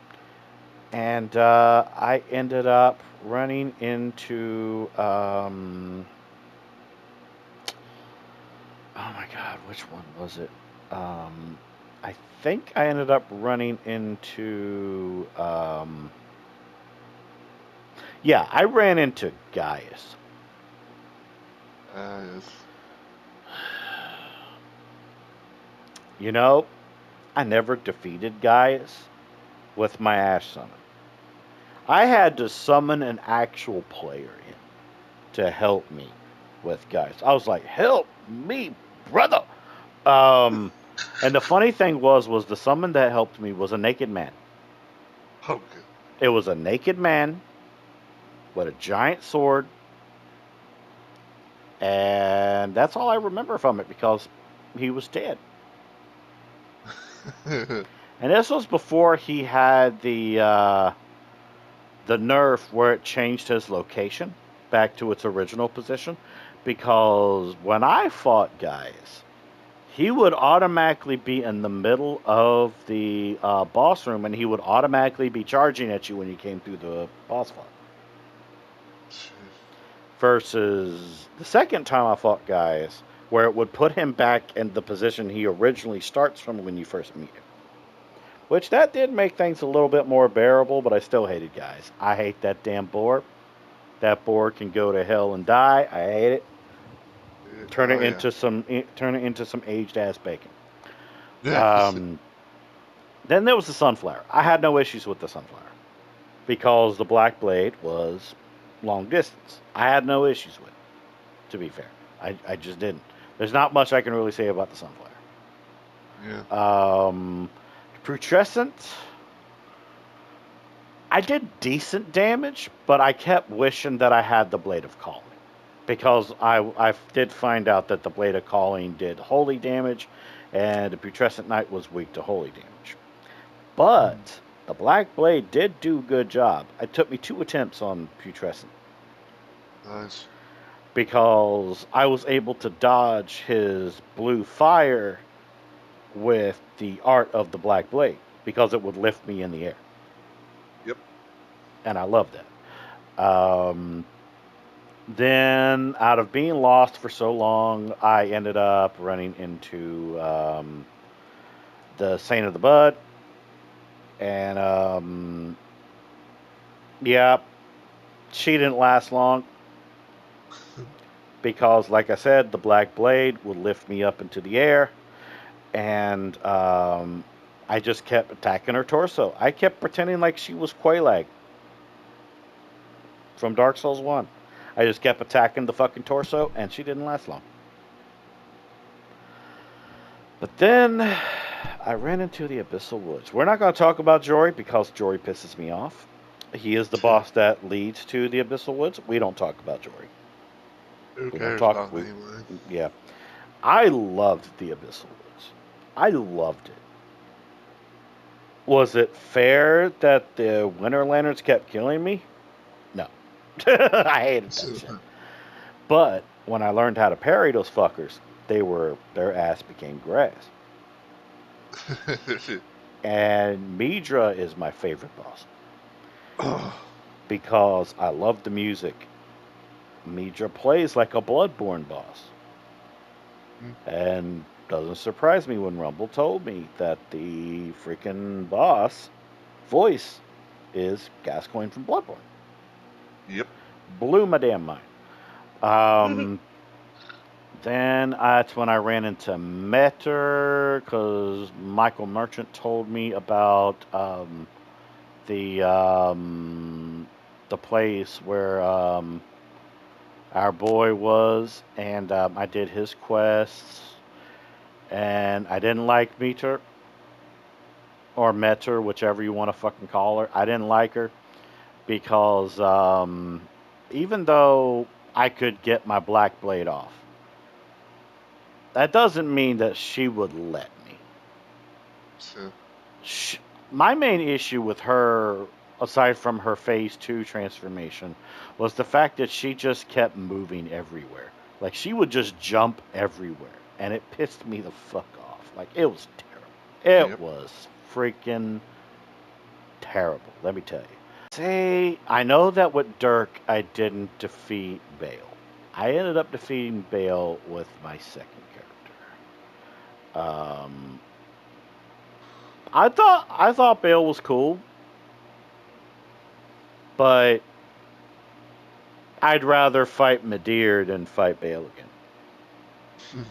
And I ended up running into... oh my god, which one was it? I think I ended up running into... yeah, I ran into Gaius. Yes. I never defeated Gaius with my Ash Summon. I had to summon an actual player in to help me with Gaius. I was like, help me, brother! And the funny thing was the summon that helped me was a naked man. Okay. It was a naked man with a giant sword. And that's all I remember from it, because he was dead. And this was before he had the nerf where it changed his location back to its original position. Because when I fought Gaius, he would automatically be in the middle of the boss room, and he would automatically be charging at you when you came through the boss fight. Versus the second time I fought Gaius, where it would put him back in the position he originally starts from when you first meet him. Which, that did make things a little bit more bearable, but I still hated Gaius. I hate that damn boar. That boar can go to hell and die. I hate it. Turn it into some aged ass bacon. Then there was the Sunflower. I had no issues with the Sunflower because the Black Blade was long distance. I had no issues with it, to be fair. I just didn't. There's not much I can really say about the Sunflower. Yeah. Putrescent, I did decent damage, but I kept wishing that I had the Blade of Calling. Because I did find out that the Blade of Calling did holy damage, and the Putrescent Knight was weak to holy damage. But the Black Blade did do a good job. It took me 2 attempts on Putrescent. Nice. Because I was able to dodge his blue fire with the art of the Black Blade, because it would lift me in the air. Yep. And I loved that. Then, out of being lost for so long, I ended up running into the Saint of the Bud. And, yeah, she didn't last long. Because, like I said, the Black Blade would lift me up into the air. And I just kept attacking her torso. I kept pretending like she was Quelaag from Dark Souls 1. I just kept attacking the fucking torso, and she didn't last long. But then I ran into the Abyssal Woods. We're not going to talk about Jory, because Jory pisses me off. He is the boss that leads to the Abyssal Woods. We don't talk about Jory. Who We cares don't about talk. me anyway? Yeah. I loved the Abyssal Woods. I loved it. Was it fair that the Winter Lanterns kept killing me? No. I hated that shit. But when I learned how to parry those fuckers, their ass became grass. And Midra is my favorite boss. Because I love the music. Midra plays like a Bloodborne boss. And doesn't surprise me when Rumble told me that the freaking boss voice is Gascoigne from Bloodborne. Yep. Blew my damn mind. Then that's when I ran into Metter because Michael Merchant told me about the the place where our boy was, and I did his quests, and I didn't like Meter or Metter, whichever you want to fucking call her. I didn't like her because even though I could get my black blade off, that doesn't mean that she would let me. So, My main issue with her, aside from her phase 2 transformation, was the fact that she just kept moving everywhere. Like, she would just jump everywhere, and it pissed me the fuck off. Like, it was terrible. It was freaking terrible, let me tell you. Say, I know that with Dirk, I didn't defeat Bale. I ended up defeating Bale with my second character. I thought Bale was cool, but I'd rather fight Midir than fight Bale again.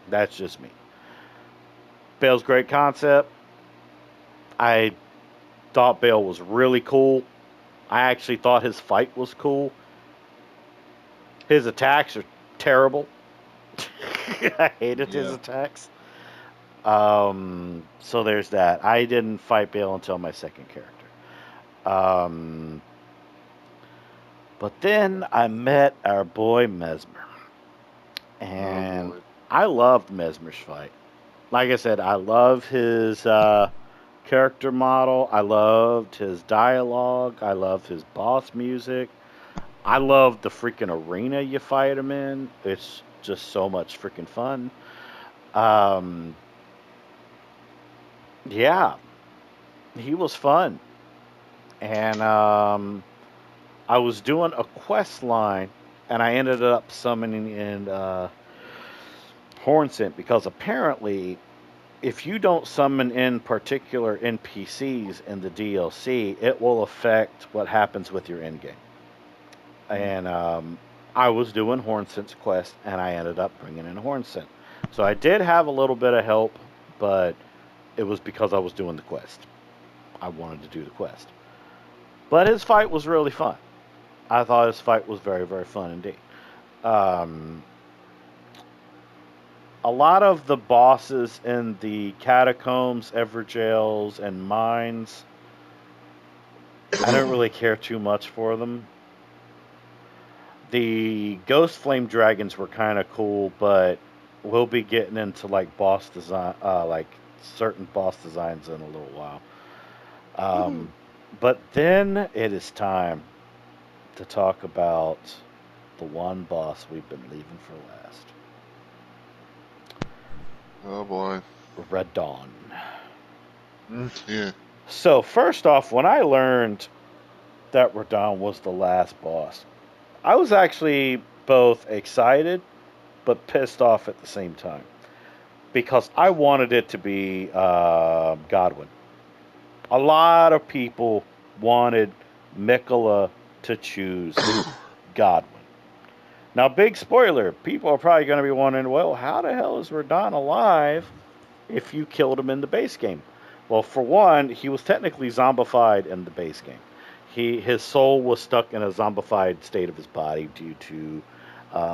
That's just me. Bale's great concept. I thought Bale was really cool. I actually thought his fight was cool. His attacks are terrible. I hated his attacks. So there's that. I didn't fight Bale until my second character. But then I met our boy Mesmer. And I loved Mesmer's fight. Like I said, I love his character model. I loved his dialogue. I loved his boss music. I love the freaking arena you fight him in. It's just so much freaking fun. Yeah, he was fun. And I was doing a quest line, and I ended up summoning in Hornsent because apparently, if you don't summon in particular NPCs in the DLC, it will affect what happens with your endgame. And I was doing Hornsent's quest, and I ended up bringing in Hornsent. So I did have a little bit of help, but it was because I was doing the quest. I wanted to do the quest. But his fight was really fun. I thought his fight was very, very fun indeed. A lot of the bosses in the catacombs, Everjails, and mines, I don't really care too much for them. The Ghost Flame Dragons were kind of cool, but we'll be getting into like boss design, like certain boss designs in a little while. But then it is time to talk about the one boss we've been leaving for last. oh boy. Radon. Yeah. So first off, when I learned that Radon was the last boss, I was actually both excited but pissed off at the same time because I wanted it to be Godwin. A lot of people wanted Mikola to choose Godwin. Now, big spoiler, people are probably going to be wondering, well, how the hell is Radon alive if you killed him in the base game? Well, for one, he was technically zombified in the base game. His soul was stuck in a zombified state of his body due to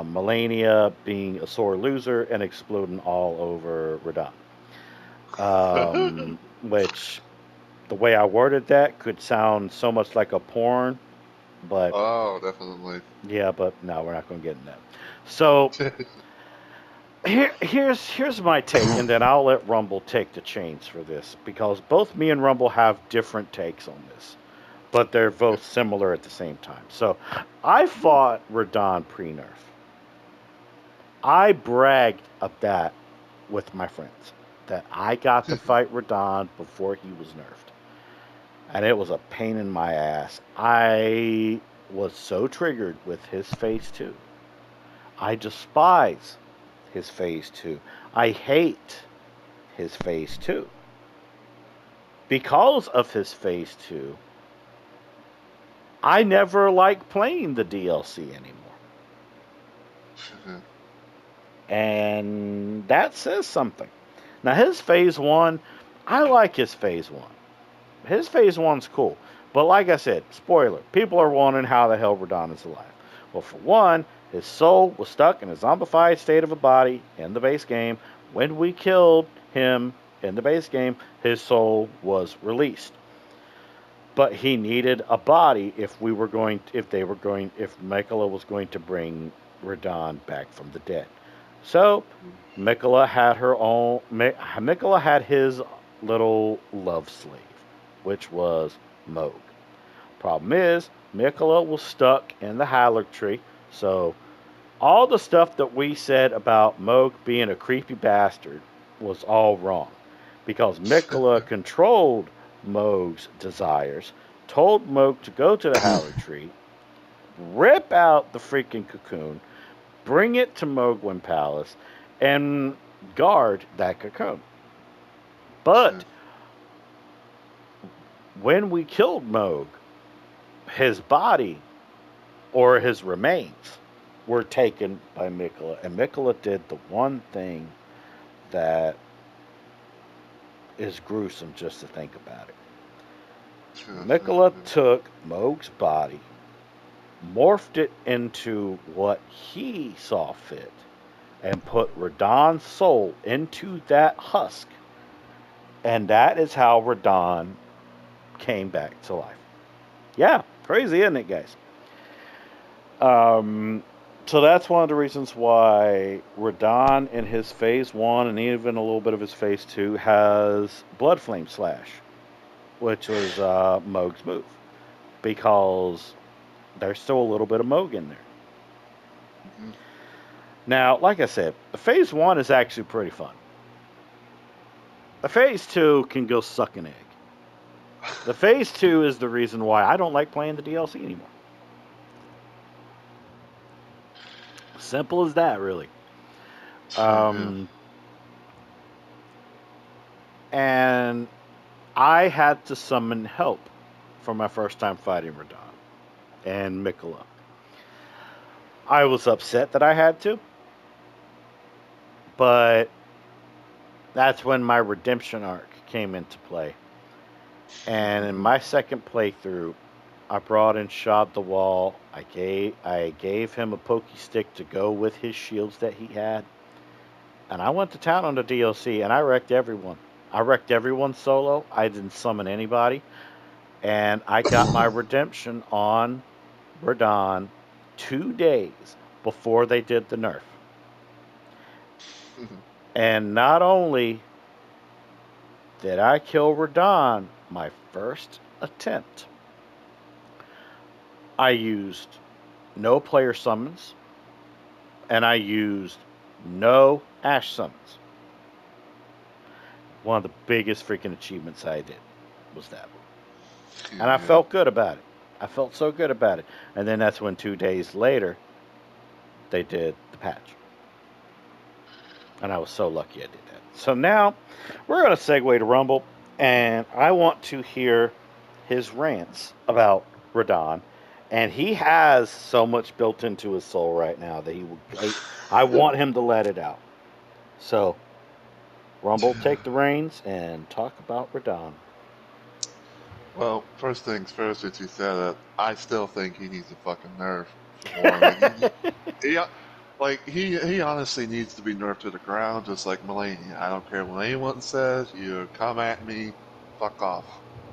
Melania being a sore loser and exploding all over Radon. Which, the way I worded that could sound so much like a porn, but oh, definitely. yeah, but no, we're not going to get in that. So here's my take, and then I'll let Rumble take the chains for this because both me and Rumble have different takes on this, but they're both similar at the same time. So I fought Radon pre-nerf. I bragged of that with my friends that I got to fight Radon before he was nerfed, and it was a pain in my ass. I was so triggered with his phase 2. I despise his phase 2. I hate his phase 2. Because of his phase 2, I never liked playing the DLC anymore. And that says something. Now, his phase 1, I like his phase 1. His phase 1's cool. But like I said, spoiler, people are wondering how the hell Radon is alive. Well, for one, his soul was stuck in a zombified state of a body in the base game. When we killed him in the base game, his soul was released. But he needed a body if Michaela was going to bring Radon back from the dead. So Michaela had his little love slave, which was Moog. Problem is, Michaela was stuck in the Erdtree, so all the stuff that we said about Moog being a creepy bastard was all wrong. Because Michaela controlled Moog's desires, told Moog to go to the Erdtree, rip out the freaking cocoon, bring it to Mogwin Palace, and guard that cocoon. But when we killed Moog, his body or his remains were taken by Michaela, and Michaela did the one thing that is gruesome just to think about it. Michaela took Moog's body, morphed it into what he saw fit, and put Radon's soul into that husk. And that is how Radon came back to life. Yeah, crazy, isn't it, guys? So that's one of the reasons why Radon in his phase 1 and even a little bit of his phase 2 has Blood Flame Slash, which was Moog's move. Because there's still a little bit of Moog in there. Mm-hmm. Now, like I said, the phase 1 is actually pretty fun. The phase 2 can go suck an egg. The phase 2 is the reason why I don't like playing the DLC anymore. Simple as that, really. And I had to summon help for my first time fighting Radon and Michaela. I was upset that I had to, but that's when my redemption arc came into play. And in my second playthrough, I brought in Shad the Wall. I gave him a pokey stick to go with his shields that he had. And I went to town on the DLC, and I wrecked everyone. I wrecked everyone solo. I didn't summon anybody. And I got my redemption on Radon 2 days before they did the nerf. And not only did I kill Radon my first attempt, I used no player summons, and I used no Ash summons. One of the biggest freaking achievements I did was that one. And I felt good about it. I felt so good about it. And then that's when 2 days later, they did the patch. And I was so lucky I did that. So now, we're going to segue to Rumble, and I want to hear his rants about Radon. And he has so much built into his soul right now that I want him to let it out. So, Rumble, take the reins and talk about Radon. Well, first things first, since you said that, I still think he needs a fucking nerf. He honestly needs to be nerfed to the ground, just like Mulaney. I don't care what anyone says. You come at me, fuck off.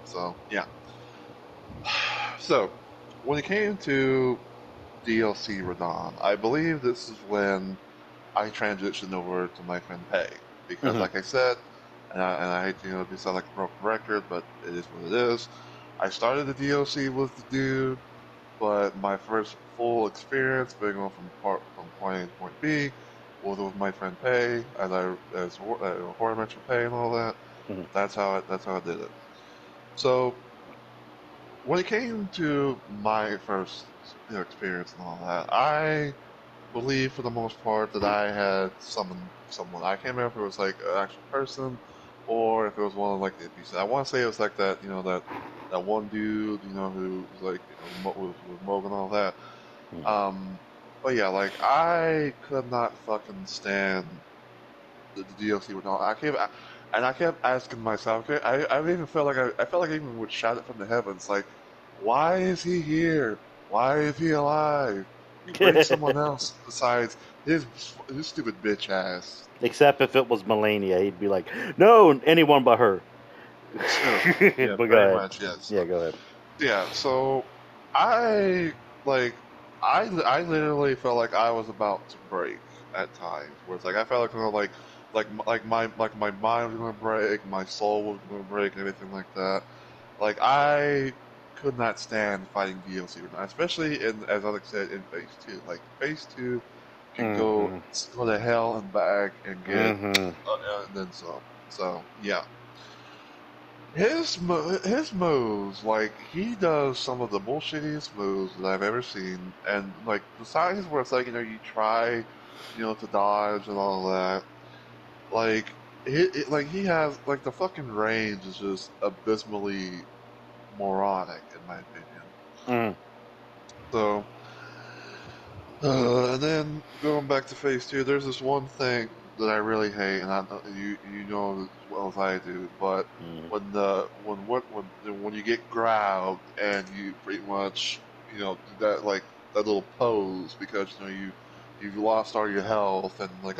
So yeah. So when it came to DLC Radon, I believe this is when I transitioned over to my friend Peg, because like I said, and I hate to sound like a broken record, but it is what it is. I started the DLC with the dude, but my first full experience being going from point A to point B was with my friend Pei, as Horror Metro Pei and all that. That's how I did it. So when it came to my first experience and all that, I believe for the most part that I had summoned someone. I can't remember if it was like an actual person or if it was one of like the NPCs. I want to say it was like that, that one dude, who was like with Moog and all that. Hmm. But yeah, like I could not fucking stand the DLC with all. I kept asking myself. I even felt like I felt like I even would shout it from the heavens, like, why is he here? Why is he alive? Bring someone else besides his stupid bitch ass. Except if it was Melania, he'd be like, "No, anyone but her." Yeah, But go pretty ahead. much, yes. Yeah, go ahead. Yeah, so I like I literally felt like I was about to break at times, where it's like I felt like my mind was gonna break, my soul was gonna break, and everything like that. Like I could not stand fighting DLC right now, especially in, as Alex said, in Phase Two. Like Phase Two can Mm-hmm. go to hell and back and get Mm-hmm. and then some. So yeah. His moves, like he does some of the bullshittiest moves that I've ever seen, and like the signs where it's like you try, to dodge and all that. Like he has like the fucking range is just abysmally moronic in my opinion. Mm. So, and then going back to Phase Two, there's this one thing that I really hate, and I know you know as well as I do. But Mm. when you get grabbed and you pretty much do that like that little pose because you've lost all your health and like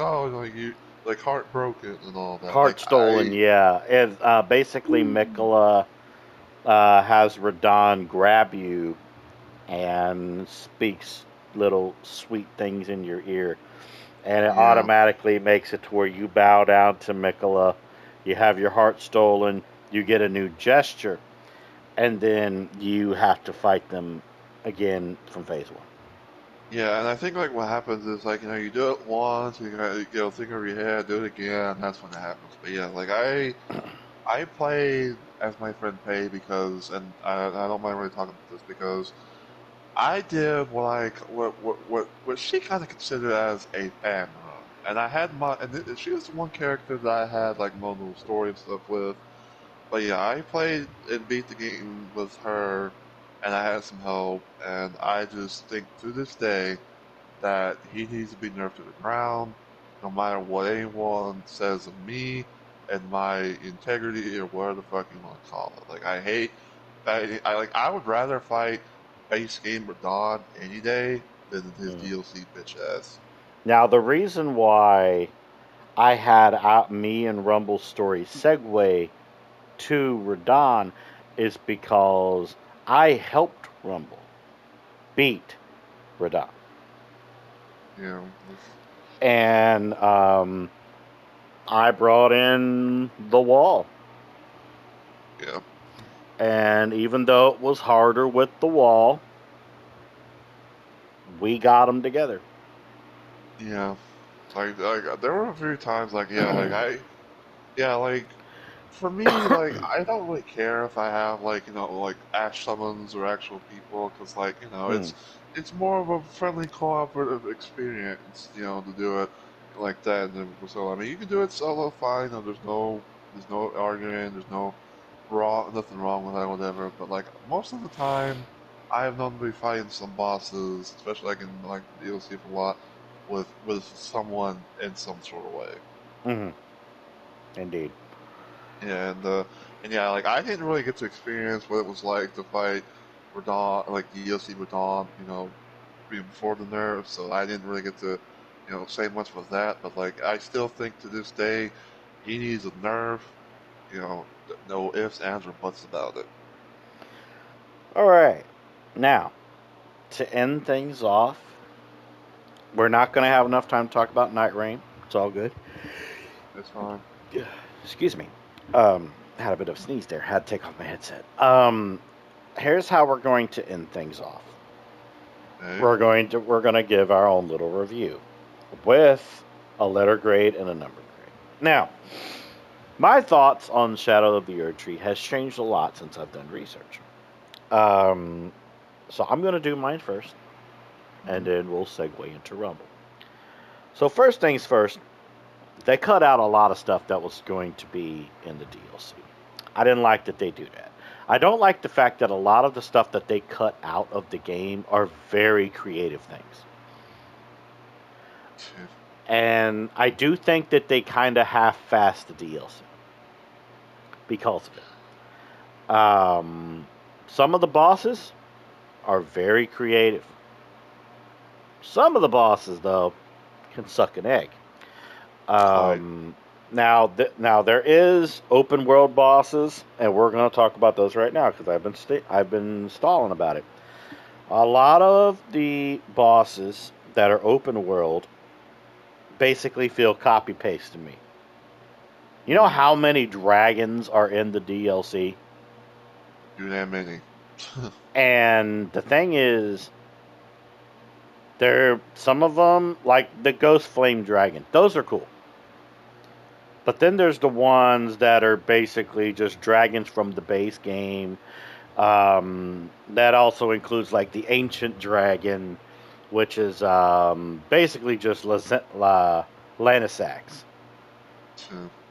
you like heartbroken and all that. Heart Like stolen, yeah. It, basically, Mikola has Radon grab you and speaks little sweet things in your ear, and it yeah. automatically makes it to where you bow down to Mikola, you have your heart stolen, you get a new gesture, and then you have to fight them again from phase one. Yeah, and I think like what happens is like you do it once, you gotta think over your head, do it again. That's when it happens. But yeah, like I played as my friend Pay because, and I don't mind really talking about this because I did what she kind of considered as a fan run, and I had she was the one character that I had like multiple story and stuff with. But yeah, I played and beat the game with her, and I had some help, and I just think to this day that he needs to be nerfed to the ground, no matter what anyone says of me and my integrity or whatever the fuck you want to call it. Like I hate fighting. I would rather fight base game Radon any day than his Mm. DLC bitch ass. Now, the reason why I had me and Rumble's story segue to Radon is because I helped Rumble beat Radon. You know, And I brought in the wall. yeah, And even though it was harder with the wall, we got them together. yeah. Like there were a few times like yeah, like yeah, like for me, like I don't really care if I have like like Ash summons or actual people because like Hmm. it's more of a friendly cooperative experience to do it like that. And so I mean you can do it solo fine. There's no arguing. There's nothing wrong with that whatever. But like most of the time, I have known to be fighting some bosses, especially like in like the DLC for a lot with someone in some sort of way. Hmm. Indeed. Yeah, and yeah, like I didn't really get to experience what it was like to fight Radon, like DLC Radon, before the nerfs, so I didn't really get to, say much with that. But like, I still think to this day, he needs a nerf. No ifs, ands, or buts about it. All right. Now, to end things off, we're not going to have enough time to talk about Night Rain. It's all good. That's fine. Excuse me. Had a bit of a sneeze there. Had to take off my headset. Here's how we're going to end things off. Okay. We're going to give our own little review with a letter grade and a number grade. Now, my thoughts on Shadow of the Erdtree has changed a lot since I've done research. Um, so I'm going to do mine first, and Mhm. then we'll segue into Rumble. So first things first, they cut out a lot of stuff that was going to be in the DLC. I didn't like that they do that. I don't like the fact that a lot of the stuff that they cut out of the game are very creative things. And I do think that they kind of half-assed the DLC because of it. Some of the bosses are very creative. Some of the bosses, though, can suck an egg. Now there is open world bosses, and we're going to talk about those right now because I've been stalling about it. A lot of the bosses that are open world basically feel copy paste to me. You know how many dragons are in the DLC? Too damn many. And the thing is, some of them, like the Ghost Flame Dragon, those are cool. But then there's the ones that are basically just dragons from the base game. That also includes like the Ancient Dragon, which is basically just Lanisax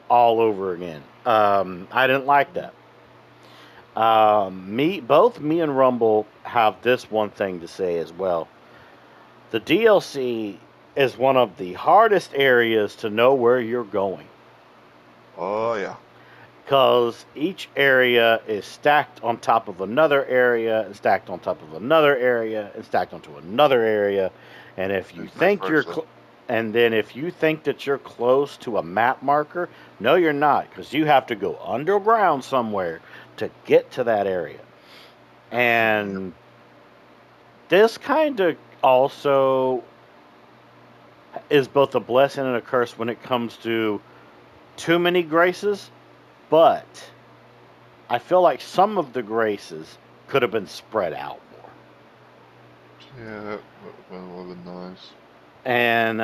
all over again. I didn't like that. Both me and Rumble have this one thing to say as well. The DLC is one of the hardest areas to know where you're going. Oh, yeah. Because each area is stacked on top of another area, and stacked on top of another area, and stacked onto another area. And if you think if you think that you're close to a map marker, no, you're not, because you have to go underground somewhere to get to that area. And this kind of also is both a blessing and a curse when it comes to too many graces, but I feel like some of the graces could have been spread out more. Yeah, that would have been nice. And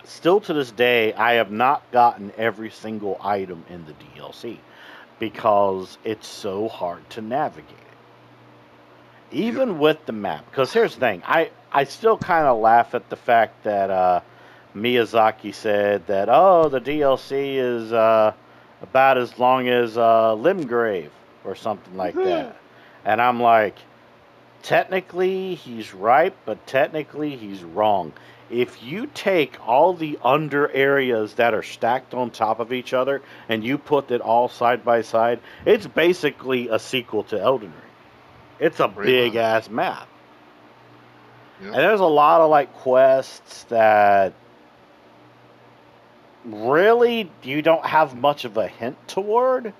still to this day, I have not gotten every single item in the DLC because it's so hard to navigate it. Even with the map. Because here's the thing, I still kind of laugh at the fact that Miyazaki said that, the DLC is about as long as Limgrave or something like that. And I'm like, technically he's right, but technically he's wrong. If you take all the under areas that are stacked on top of each other and you put it all side by side, it's basically a sequel to Elden Ring. It's a big ass map. Yep. And there's a lot of like quests that really you don't have much of a hint toward,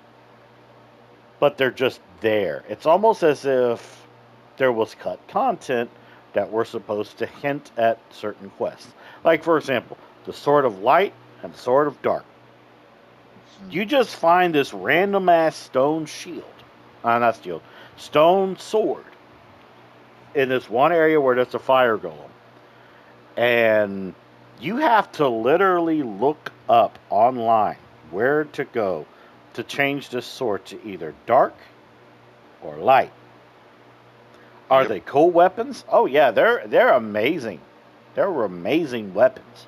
but they're just there. It's almost as if there was cut content that were supposed to hint at certain quests. Like, for example, the Sword of Light and the Sword of Dark. You just find this random ass stone shield. Not shield. Stone sword. In this one area where there's a fire golem. And you have to literally look up online where to go to change this sword to either dark or light. Are they cool weapons? Oh yeah, they're amazing. They're amazing weapons.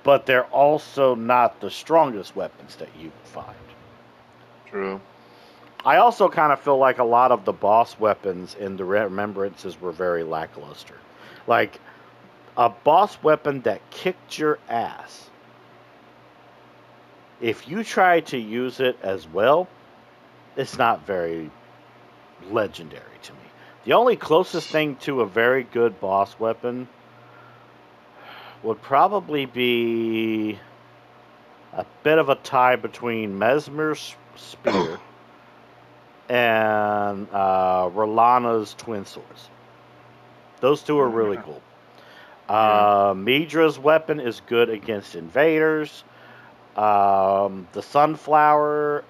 But they're also not the strongest weapons that you can find. True. I also kind of feel like a lot of the boss weapons in the Remembrances were very lackluster. Like, a boss weapon that kicked your ass. If you try to use it as well, it's not very legendary to me. The only closest thing to a very good boss weapon would probably be a bit of a tie between Mesmer's spear and Rolana's twin swords. Those two are really cool. Midra's weapon is good against invaders. The sunflower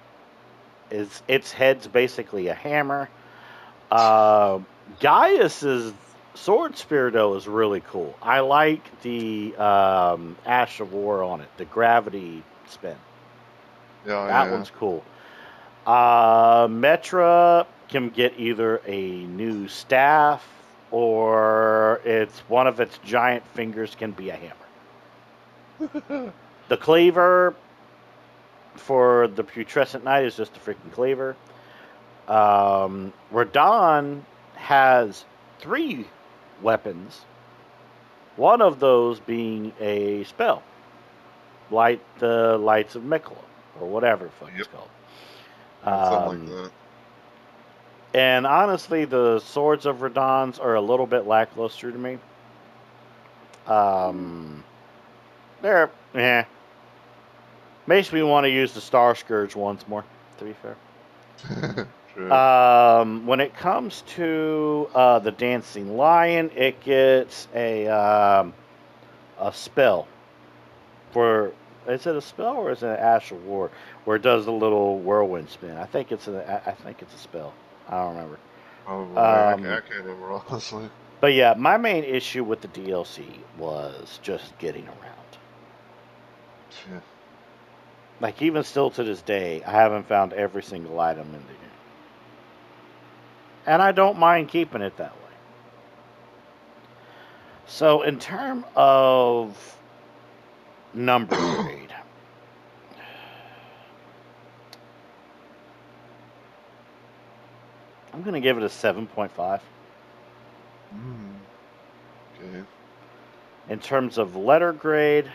its head's basically a hammer. Gaius's sword spear though is really cool. I like the Ash of War on it, the gravity spin. That one's cool. Metra can get either a new staff or one of its giant fingers can be a hammer. The cleaver for the putrescent knight is just a freaking cleaver. Radon has 3 weapons. One of those being a spell, light the lights of Miquella, or whatever the fuck it's called. Something like that. And honestly, the swords of Radon's are a little bit lackluster to me. They're makes me want to use the Star Scourge once more, to be fair. True. When it comes to the Dancing Lion, it gets a spell. Is it a spell or is it an Ash of War where it does the little whirlwind spin? I think it's a spell. I don't remember. Probably. I can't remember, honestly. But yeah, my main issue with the DLC was just getting around. Yeah. Like, even still to this day, I haven't found every single item in the game. And I don't mind keeping it that way. So, in terms of number grade, I'm going to give it a 7.5. Okay. In terms of letter grade,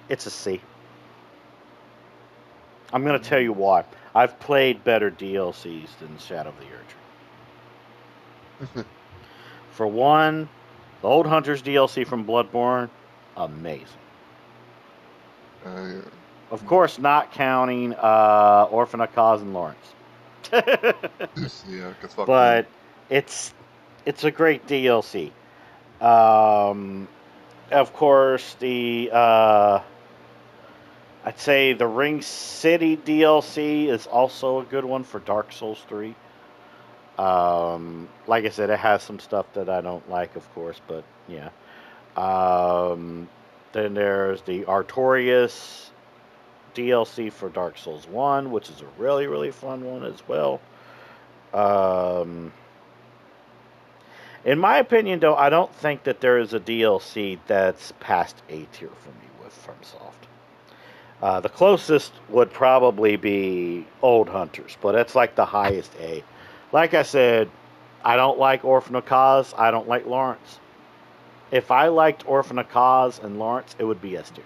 it's a C. I'm going to tell you why. I've played better DLCs than Shadow of the Erdtree. For one, the Old Hunters DLC from Bloodborne, amazing. Yeah. Of course, not counting Orphan of Cause and Lawrence. Yeah, cause fuck But it's a great DLC. Of course, I'd say the Ring City DLC is also a good one for Dark Souls 3. Like I said, it has some stuff that I don't like, of course, but yeah. Then there's the Artorias DLC for Dark Souls 1, which is a really, really fun one as well. In my opinion, though, I don't think that there is a DLC that's past A tier for me with FromSoft. The closest would probably be Old Hunters, but it's like the highest A. Like I said, I don't like Orphan of Cause. I don't like Lawrence. If I liked Orphan of Cause and Lawrence, it would be S tier.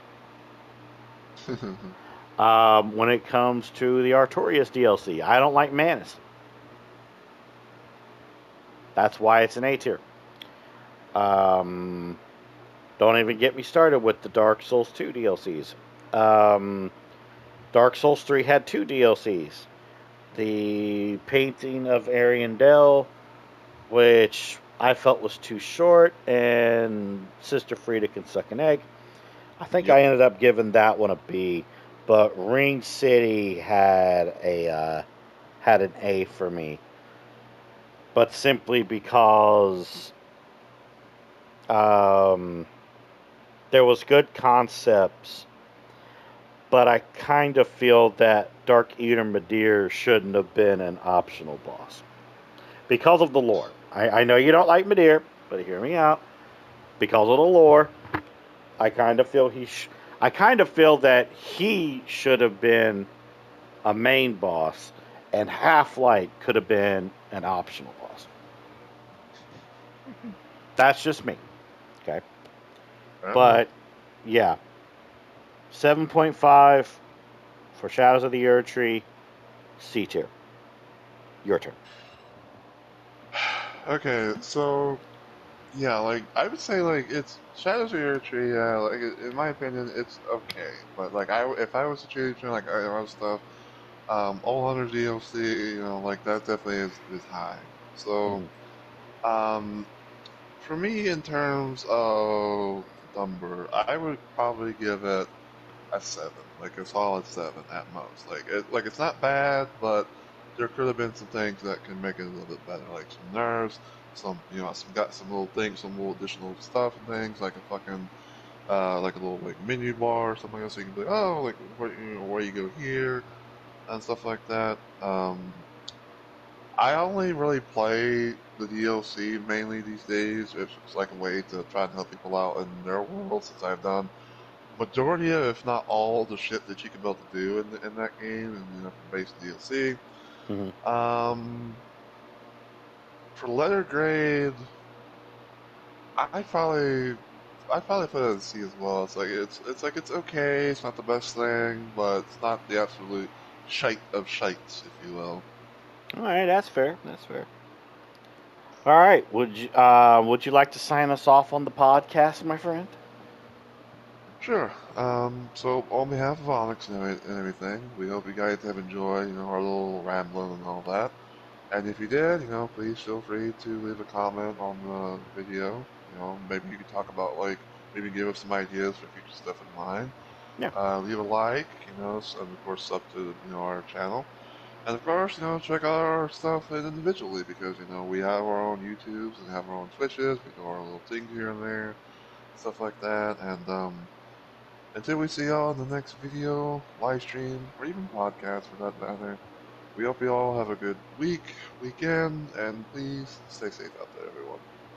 When it comes to the Artorias DLC, I don't like Manus. That's why it's an A tier. Don't even get me started with the Dark Souls 2 DLCs. Dark Souls 3 had 2 DLCs. The Painting of Ariandel, which I felt was too short, and Sister Frida Can Suck an Egg. I think I ended up giving that one a B, but Ring City had an A for me. But simply because there was good concepts, but I kind of feel that Dark Eater Midir shouldn't have been an optional boss because of the lore. I know you don't like Midir, but hear me out. Because of the lore, I kind of feel that he should have been a main boss, and Half-Light could have been an optional boss. That's just me. Okay. But yeah, 7.5 for Shadows of the Erdtree, C tier. Your turn. Okay, so yeah, like I would say, like it's Shadows of Erdtree. Yeah, like in my opinion, it's okay. But like if I was to choose between like other stuff, All Hunters DLC, like that definitely is high. So, for me, in terms of number, I would probably give it a 7, like a solid 7 at most. Like it's not bad, but there could have been some things that can make it a little bit better, like some nerfs, some some little things, some little additional stuff and things, like a fucking like a little like menu bar or something else. So you can be like, oh, like where you go here and stuff like that. I only really play the DLC mainly these days. It's like a way to try and help people out in their world, since I've done majority of, if not all, the shit that you can be able to do in that game, and for base DLC. Hmm. Um, for letter grade, I probably put it in C as well. It's okay. It's not the best thing, but it's not the absolute shite of shites, if you will. All right, that's fair. That's fair. All right, would you like to sign us off on the podcast, my friend? Sure. So on behalf of Onyx and everything, we hope you guys have enjoyed, our little rambling and all that. And if you did, please feel free to leave a comment on the video. Maybe you could talk about, like, maybe give us some ideas for future stuff in mind. Yeah. Leave a like, and of course sub to our channel. And of course, check out our stuff individually, because we have our own YouTubes and have our own Twitches. We do our little things here and there, stuff like that. And until we see y'all in the next video, live stream, or even podcast for that matter, we hope you all have a good week, weekend, and please stay safe out there, everyone.